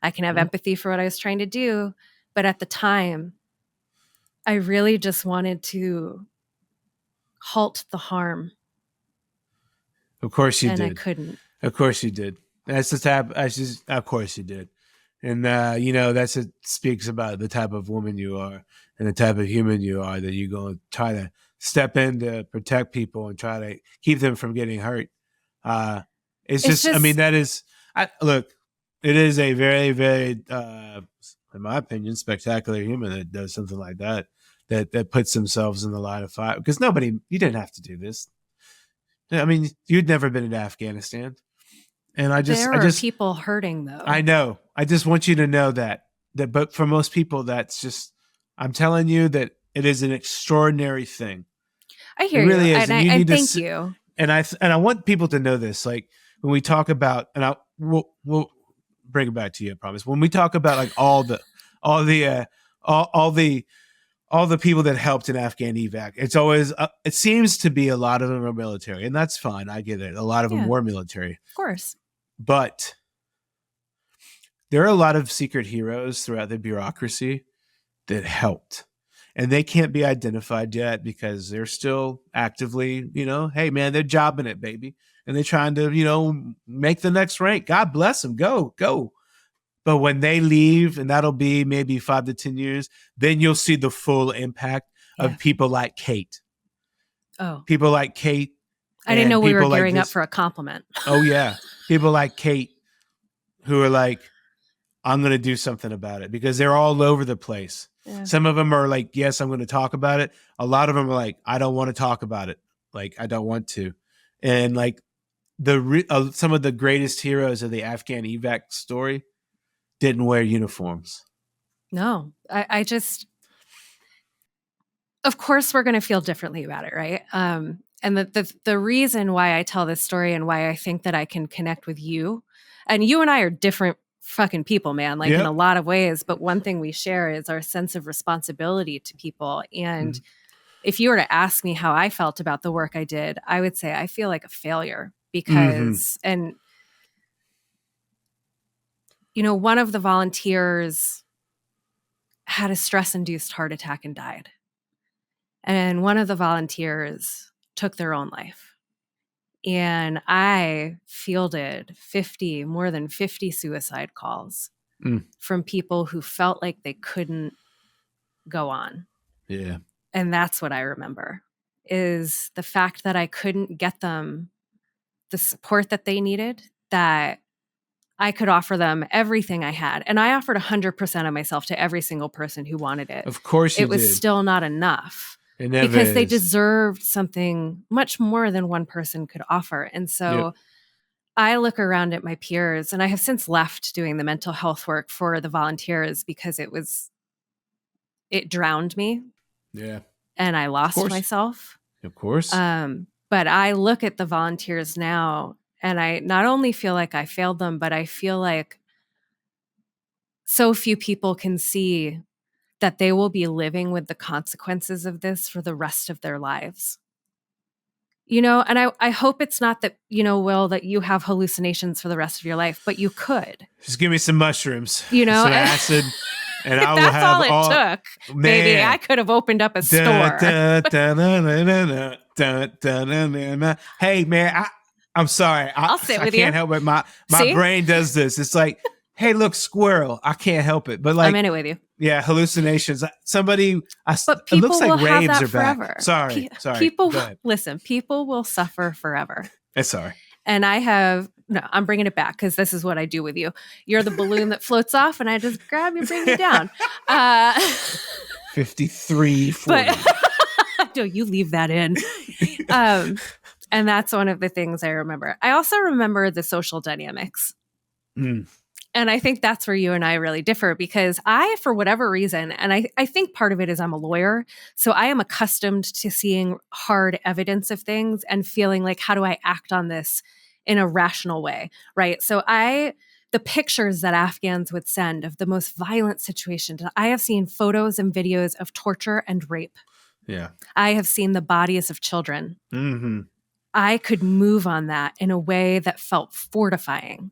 I can have empathy for what I was trying to do. But at the time, I really just wanted to halt the harm. Of course you did. And I couldn't. Of course you did. That's the type. Of course you did. And, that's it speaks about the type of woman you are and the type of human you are that you're going to try to step in to protect people and try to keep them from getting hurt. It's just, I mean, that is, look, it is a very, very, in my opinion, spectacular human that does something like that puts themselves in the line of fire. Because you didn't have to do this. I mean, you'd never been in Afghanistan. And there are people hurting though. I know. I just want you to know that, but for most people, that's just, I'm telling you that it is an extraordinary thing. I hear it really you. is. And thank you. And I want people to know this, like when we talk about, and we'll bring it back to you, I promise. When we talk about like all the people that helped in Afghan evac, it's always, it seems to be a lot of them are military, and that's fine. I get it. A lot of them were military. Of course. But there are a lot of secret heroes throughout the bureaucracy that helped. And they can't be identified yet because they're still actively, hey, man, they're jobbing it, baby. And they're trying to, make the next rank. God bless them. Go. But when they leave, and that'll be maybe 5 to 10 years, then you'll see the full impact of people like Kate. Oh. People like Kate. I didn't know we were gearing up for a compliment. Oh, yeah. People like Kate who are like, I'm going to do something about it because they're all over the place. Yeah. Some of them are like, yes, I'm going to talk about it. A lot of them are like, I don't want to talk about it. Like, I don't want to. And like some of the greatest heroes of the Afghan evac story didn't wear uniforms. No, I just, of course, we're going to feel differently about it, right? And the reason why I tell this story and why I think that I can connect with you, and you and I are different fucking people, man, like in a lot of ways. But one thing we share is our sense of responsibility to people. And if you were to ask me how I felt about the work I did, I would say I feel like a failure because, and one of the volunteers had a stress-induced heart attack and died. And one of the volunteers took their own life. And I fielded more than 50 suicide calls from people who felt like they couldn't go on. Yeah. And that's what I remember, is the fact that I couldn't get them the support that they needed, that I could offer them everything I had. And I offered 100% of myself to every single person who wanted it. Of course you did. It was still not enough. It never because is. They deserved something much more than one person could offer. And so I look around at my peers, and I have since left doing the mental health work for the volunteers because it drowned me. Yeah. And I lost myself. Of course. But I look at the volunteers now, and I not only feel like I failed them, but I feel like so few people can see that they will be living with the consequences of this for the rest of their lives. And I hope it's not that, Will, that you have hallucinations for the rest of your life, but you could. Just give me some mushrooms, some acid, and I will that's have all it took. Maybe I could have opened up a store. Hey, man, I'm sorry. I'll sit with you. I you. can't help it. My brain does this. It's like, hey, look, squirrel. I can't help it. But I'm like, in it with you. yeah, hallucinations. Somebody, But it looks people like will have raves that are back. forever. Sorry. People, Go ahead. listen, people will suffer forever. Sorry. And I'm bringing it back because this is what I do with you. You're the balloon that floats off, and I just grab you, bring you down. 53, 40. But no, you leave that in. And that's one of the things I remember. I also remember the social dynamics. Mm. And I think that's where you and I really differ because for whatever reason, and I think part of it is I'm a lawyer, so I am accustomed to seeing hard evidence of things and feeling like, how do I act on this in a rational way, right? So the pictures that Afghans would send of the most violent situations, I have seen photos and videos of torture and rape. Yeah. I have seen the bodies of children. Mm-hmm. I could move on that in a way that felt fortifying.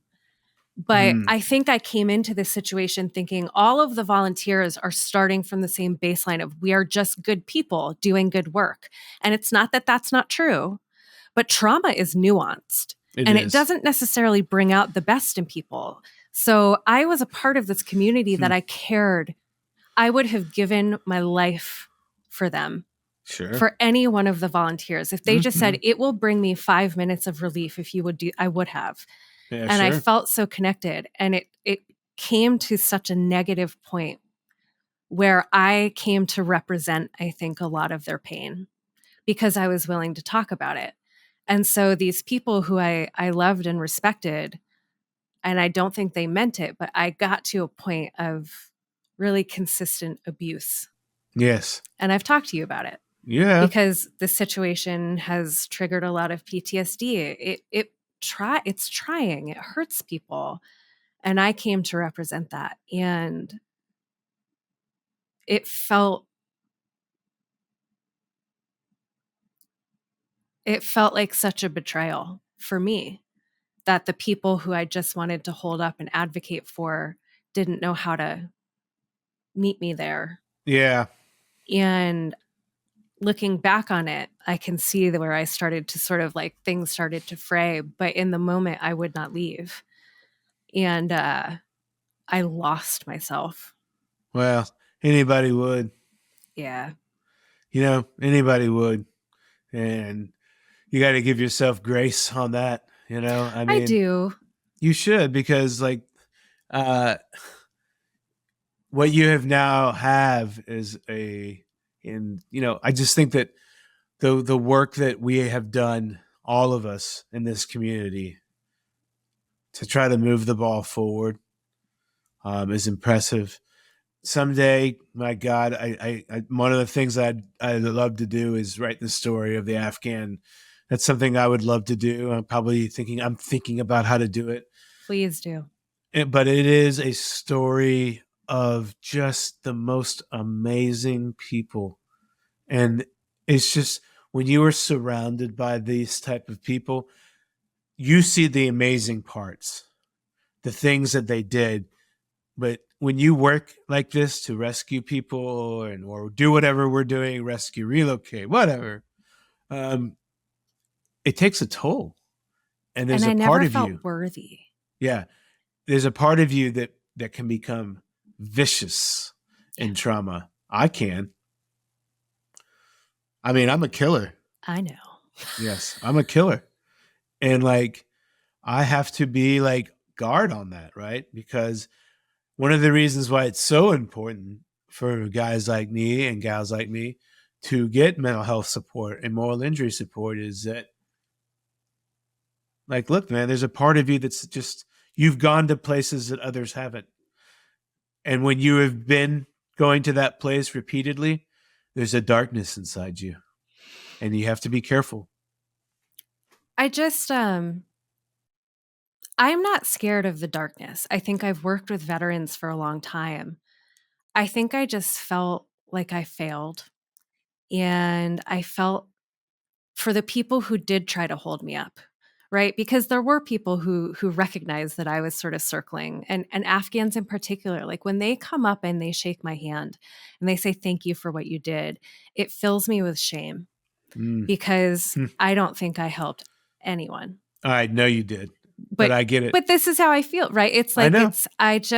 But I think I came into this situation thinking all of the volunteers are starting from the same baseline of we are just good people doing good work. And it's not that that's not true, but trauma is nuanced. It doesn't necessarily bring out the best in people. So I was a part of this community that I cared. I would have given my life for them. Sure. For any one of the volunteers. If they just said, it will bring me 5 minutes of relief if you would do, I would have. Yeah, and I felt so connected. And it came to such a negative point where I came to represent, I think, a lot of their pain because I was willing to talk about it. And so these people who I loved and respected, and I don't think they meant it, but I got to a point of really consistent abuse. Yes. And I've talked to you about it. Yeah. Because the situation has triggered a lot of PTSD. It's trying. It hurts people. And I came to represent that. And it felt like such a betrayal for me that the people who I just wanted to hold up and advocate for didn't know how to meet me there. Yeah. And looking back on it, I can see where I started to sort of like things started to fray, but in the moment I would not leave. And I lost myself. Well, anybody would. Yeah. Anybody would. And you got to give yourself grace on that. I mean, I do. You should, because like what you have now is I just think that the work that we have done, all of us in this community, to try to move the ball forward is impressive. Someday, my God, I one of the things I'd love to do is write the story of the Afghan. That's something I would love to do. I'm thinking about how to do it. Please do. But it is a story of just the most amazing people. And it's just when you are surrounded by these type of people, you see the amazing parts, the things that they did. But when you work like this to rescue people or do whatever we're doing, rescue, relocate, whatever, it takes a toll. And there's I a part never of felt you worthy. Yeah. There's a part of you that can become vicious in trauma. I can. I mean, I'm a killer. I know. Yes, I'm a killer. And like, I have to be like guard on that, right? Because one of the reasons why it's so important for guys like me and gals like me to get mental health support and moral injury support is that, like, look, man, there's a part of you that's just, you've gone to places that others haven't. And when you have been going to that place repeatedly, there's a darkness inside you. And you have to be careful. I just, I'm not scared of the darkness. I think I've worked with veterans for a long time. I think I just felt like I failed. And I felt for the people who did try to hold me up, right? Because there were people who recognized that I was sort of circling, and Afghans in particular, like when they come up and they shake my hand and they say, thank you for what you did, it fills me with shame because I don't think I helped anyone. I know you did. but I get it. But this is how I feel, right? It's I like know. I It's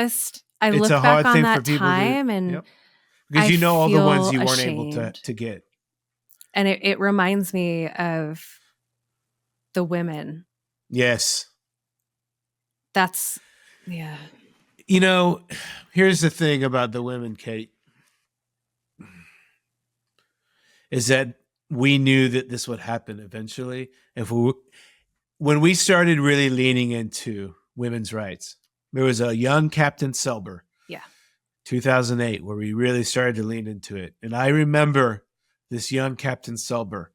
look a back hard on thing for that people to, time and yep. Because I you know all the ones feel you weren't able ashamed. to get. And it reminds me of the women. Yes. That's, yeah. You know, here's the thing about the women, Kate, is that we knew that this would happen eventually. When we started really leaning into women's rights, there was a young Captain Selber, Yeah. 2008, where we really started to lean into it. And I remember this young Captain Selber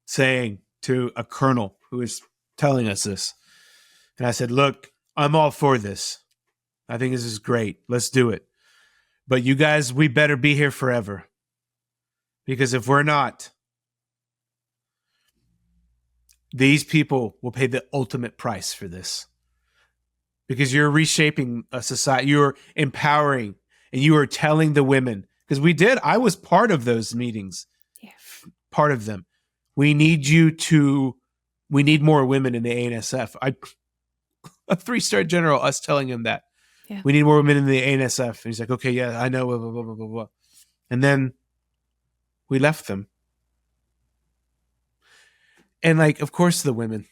saying to a colonel who was telling us this. And I said, look, I'm all for this. I think this is great. Let's do it. But you guys, we better be here forever. Because if we're not, these people will pay the ultimate price for this. Because you're reshaping a society, you're empowering, and you are telling the women, because I was part of those meetings, Yeah. part of them. We need more women in the ANSF. A 3-star general, us telling him that. Yeah. We need more women in the ANSF. And he's like, okay, yeah, I know, blah, blah, blah, blah, blah, blah. And then we left them. And like, of course, the women.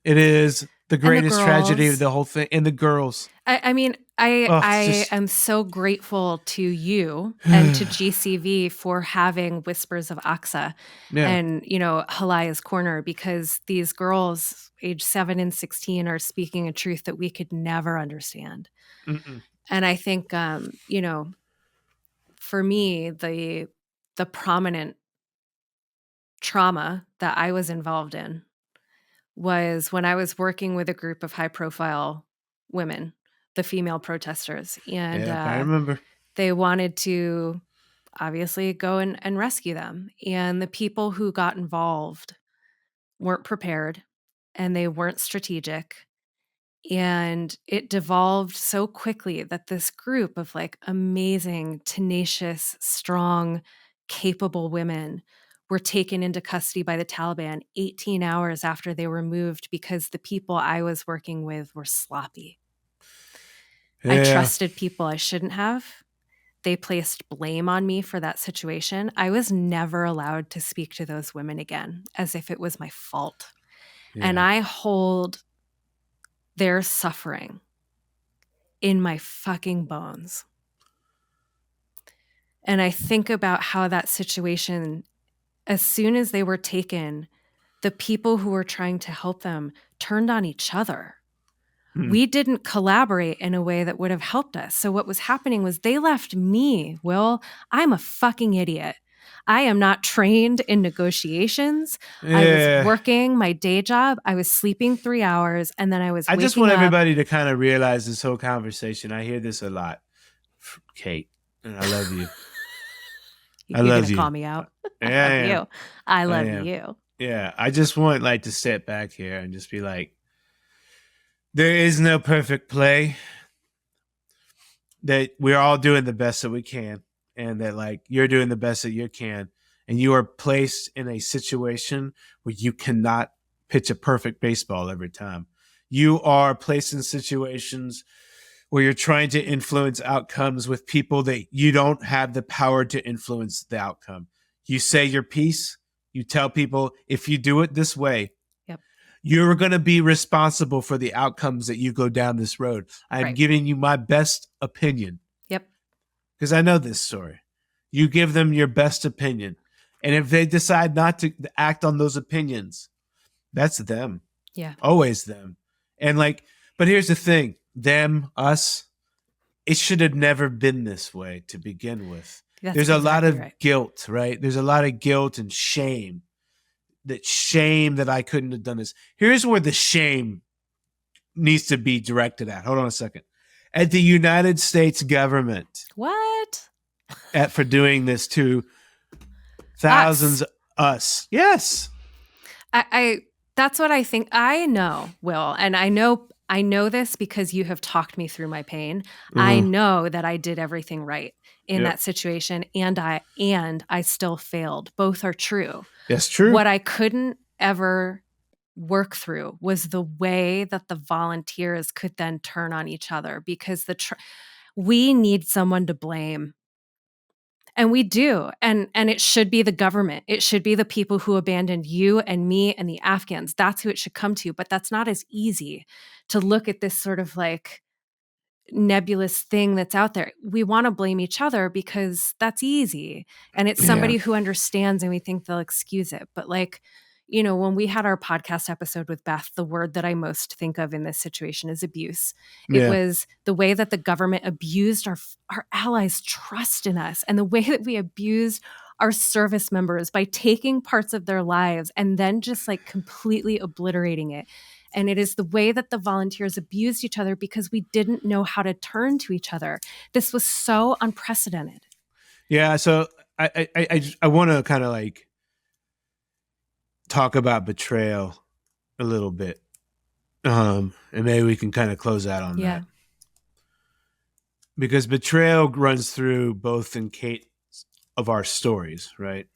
It is the greatest tragedy of the whole thing. And the girls. I mean, I am so grateful to you and to GCV for having Whispers of Aqsa and, Halaya's Corner, because these girls age 7 and 16 are speaking a truth that we could never understand. Mm-mm. And I think, for me, the prominent trauma that I was involved in was when I was working with a group of high-profile women, the female protesters, and I remember. they wanted to obviously go and rescue them. And the people who got involved weren't prepared and they weren't strategic. And it devolved so quickly that this group of like amazing, tenacious, strong, capable women were taken into custody by the Taliban 18 hours after they were moved because the people I was working with were sloppy. Yeah. I trusted people I shouldn't have. They placed blame on me for that situation. I was never allowed to speak to those women again, as if it was my fault. Yeah. And I hold their suffering in my fucking bones. And I think about how that situation, as soon as they were taken, the people who were trying to help them turned on each other. We didn't collaborate in a way that would have helped us. So what was happening was they left me. Will, I'm a fucking idiot. I am not trained in negotiations. Yeah. I was working my day job. I was sleeping 3 hours, and then I was I just waking want up. everybody to kind of realize this whole conversation. I hear this a lot, Kate, and I love you. You're going to call me out. I love you. Yeah, I just want to step back here and just be like, there is no perfect play. That we're all doing the best that we can, and that you're doing the best that you can, and you are placed in a situation where you cannot pitch a perfect baseball every time. You are placed in situations where you're trying to influence outcomes with people that you don't have the power to influence the outcome. You say your piece, you tell people, if you do it this way, you're going to be responsible for the outcomes that you go down this road. I'm giving you my best opinion. Yep. Because I know this story. You give them your best opinion. And if they decide not to act on those opinions, that's them. Yeah. Always them. And but here's the thing. Them, us, it should have never been this way to begin with. There's a lot of guilt, right? There's a lot of guilt and shame. That shame that I couldn't have done this. Here's where the shame needs to be directed at. Hold on a second. At the United States government. What? For doing this to thousands of us. Yes. I that's what I think. I know, Will, and I know this because you have talked me through my pain. I know that I did everything right in that situation, and I still failed. Both are true. That's true. What I couldn't ever work through was the way that the volunteers could then turn on each other, because we need someone to blame. And we do. And it should be the government. It should be the people who abandoned you and me and the Afghans. That's who it should come to. But that's not as easy to look at this sort of like nebulous thing that's out there. We want to blame each other because that's easy. And it's somebody who understands, and we think they'll excuse it. But like, when we had our podcast episode with Beth, the word that I most think of in this situation is abuse. It was the way that the government abused our allies' trust in us, and the way that we abused our service members by taking parts of their lives and then just like completely obliterating it. And it is the way that the volunteers abused each other because we didn't know how to turn to each other. This was so unprecedented. Yeah. So I want to kind of like talk about betrayal a little bit. And maybe we can kind of close out on that. Because betrayal runs through both in Kate of our stories, right?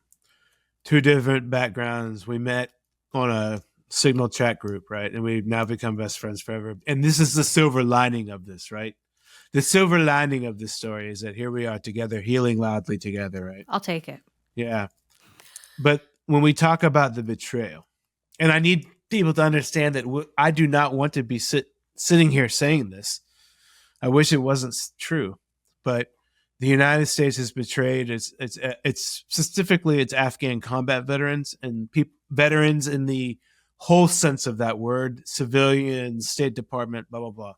Two different backgrounds. We met on a Signal chat group, right? And we've now become best friends forever. And this is the silver lining of this, right? The silver lining of this story is that here we are together, healing loudly together, right? I'll take it. Yeah. But when we talk about the betrayal, and I need people to understand that I do not want to be sitting here saying this. I wish it wasn't true, but the United States has betrayed it's specifically its Afghan combat veterans and veterans in the whole sense of that word, civilians, State Department, blah, blah, blah,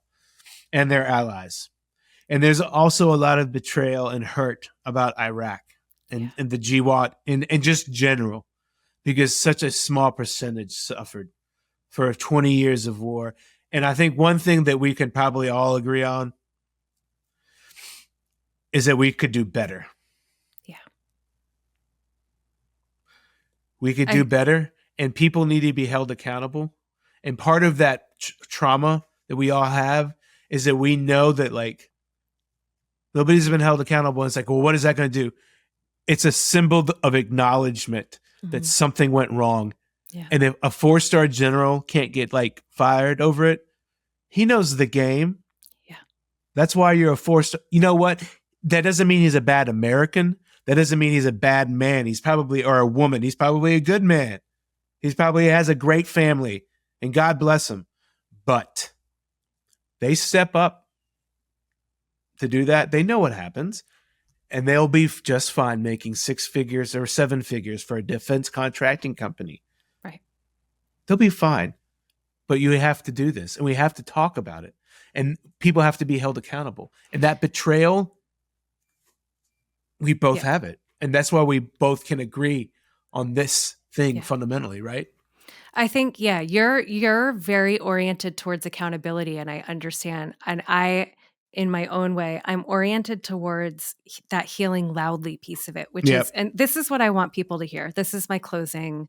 and their allies. And there's also a lot of betrayal and hurt about Iraq and the GWAT and just general, because such a small percentage suffered for 20 years of war. And I think one thing that we can probably all agree on is that we could do better. Yeah. We could do better, and people need to be held accountable. And part of that trauma that we all have is that we know that like nobody's been held accountable. And it's like, well, what is that going to do? It's a symbol of acknowledgement that something went wrong. Yeah. And if a 4-star general can't get like fired over it, he knows the game. Yeah. That's why you're a 4-star. You know what? That doesn't mean he's a bad American. That doesn't mean he's a bad man. He's probably, or a woman. He's probably a good man. He's probably has a great family, and God bless him. But they step up to do that. They know what happens, and they'll be just fine making 6 figures or 7 figures for a defense contracting company. Right. They'll be fine. But you have to do this, and we have to talk about it, and people have to be held accountable. And that betrayal, we both have it. And that's why we both can agree on this thing fundamentally, right? I think, you're very oriented towards accountability, and I understand. And I, in my own way, I'm oriented towards that healing loudly piece of it, which is, and this is what I want people to hear. This is my closing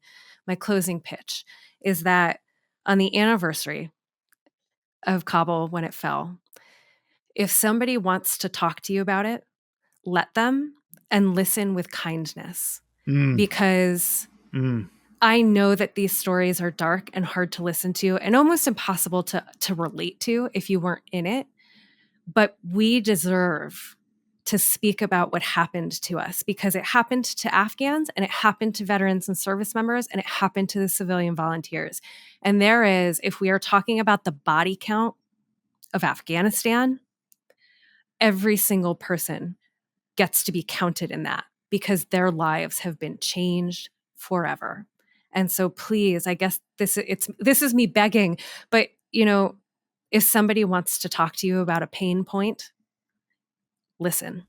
pitch, is that on the anniversary of Kabul, when it fell, if somebody wants to talk to you about it, let them, and listen with kindness, because I know that these stories are dark and hard to listen to and almost impossible to relate to if you weren't in it. But we deserve to speak about what happened to us, because it happened to Afghans, and it happened to veterans and service members, and it happened to the civilian volunteers. And there is, if we are talking about the body count of Afghanistan, every single person gets to be counted in that, because their lives have been changed forever. And so please, I guess this is me begging, but if somebody wants to talk to you about a pain point, listen.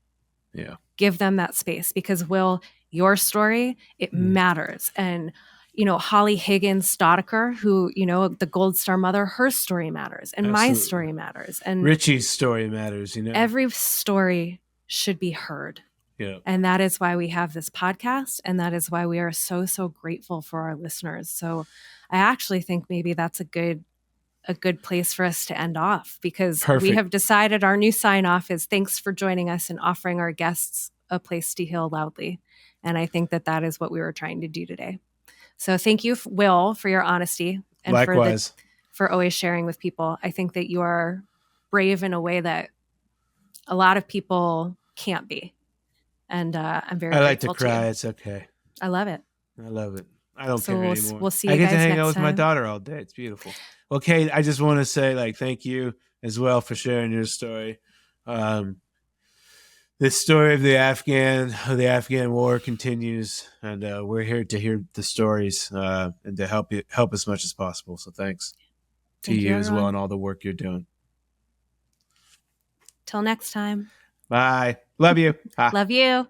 Yeah. Give them that space, because Will, your story, it matters. And Holly Higgins Stoddicker, who, the Gold Star mother, her story matters, and my story matters, and Richie's story matters. Every story should be heard. Yeah. And that is why we have this podcast, and that is why we are so, so grateful for our listeners. So I actually think maybe that's a good place for us to end off, because we have decided our new sign off is thanks for joining us and offering our guests a place to heal loudly. And I think that is what we were trying to do today. So thank you, Will, for your honesty. and Likewise. for always sharing with people. I think that you are brave in a way that a lot of people can't be. And I'm very I like to grateful cry. you. It's okay. I love it. I love it. I don't So care anymore. we'll see I you get to guys hang out next with my time. daughter all day. It's beautiful. Well, Kate, I just want to say like thank you as well for sharing your story. This story of the Afghan war continues, and we're here to hear the stories and to help as much as possible. So thanks to Thank you, you as well everyone. and all the work you're doing. Till next time. Bye. Love you. Ha. Love you.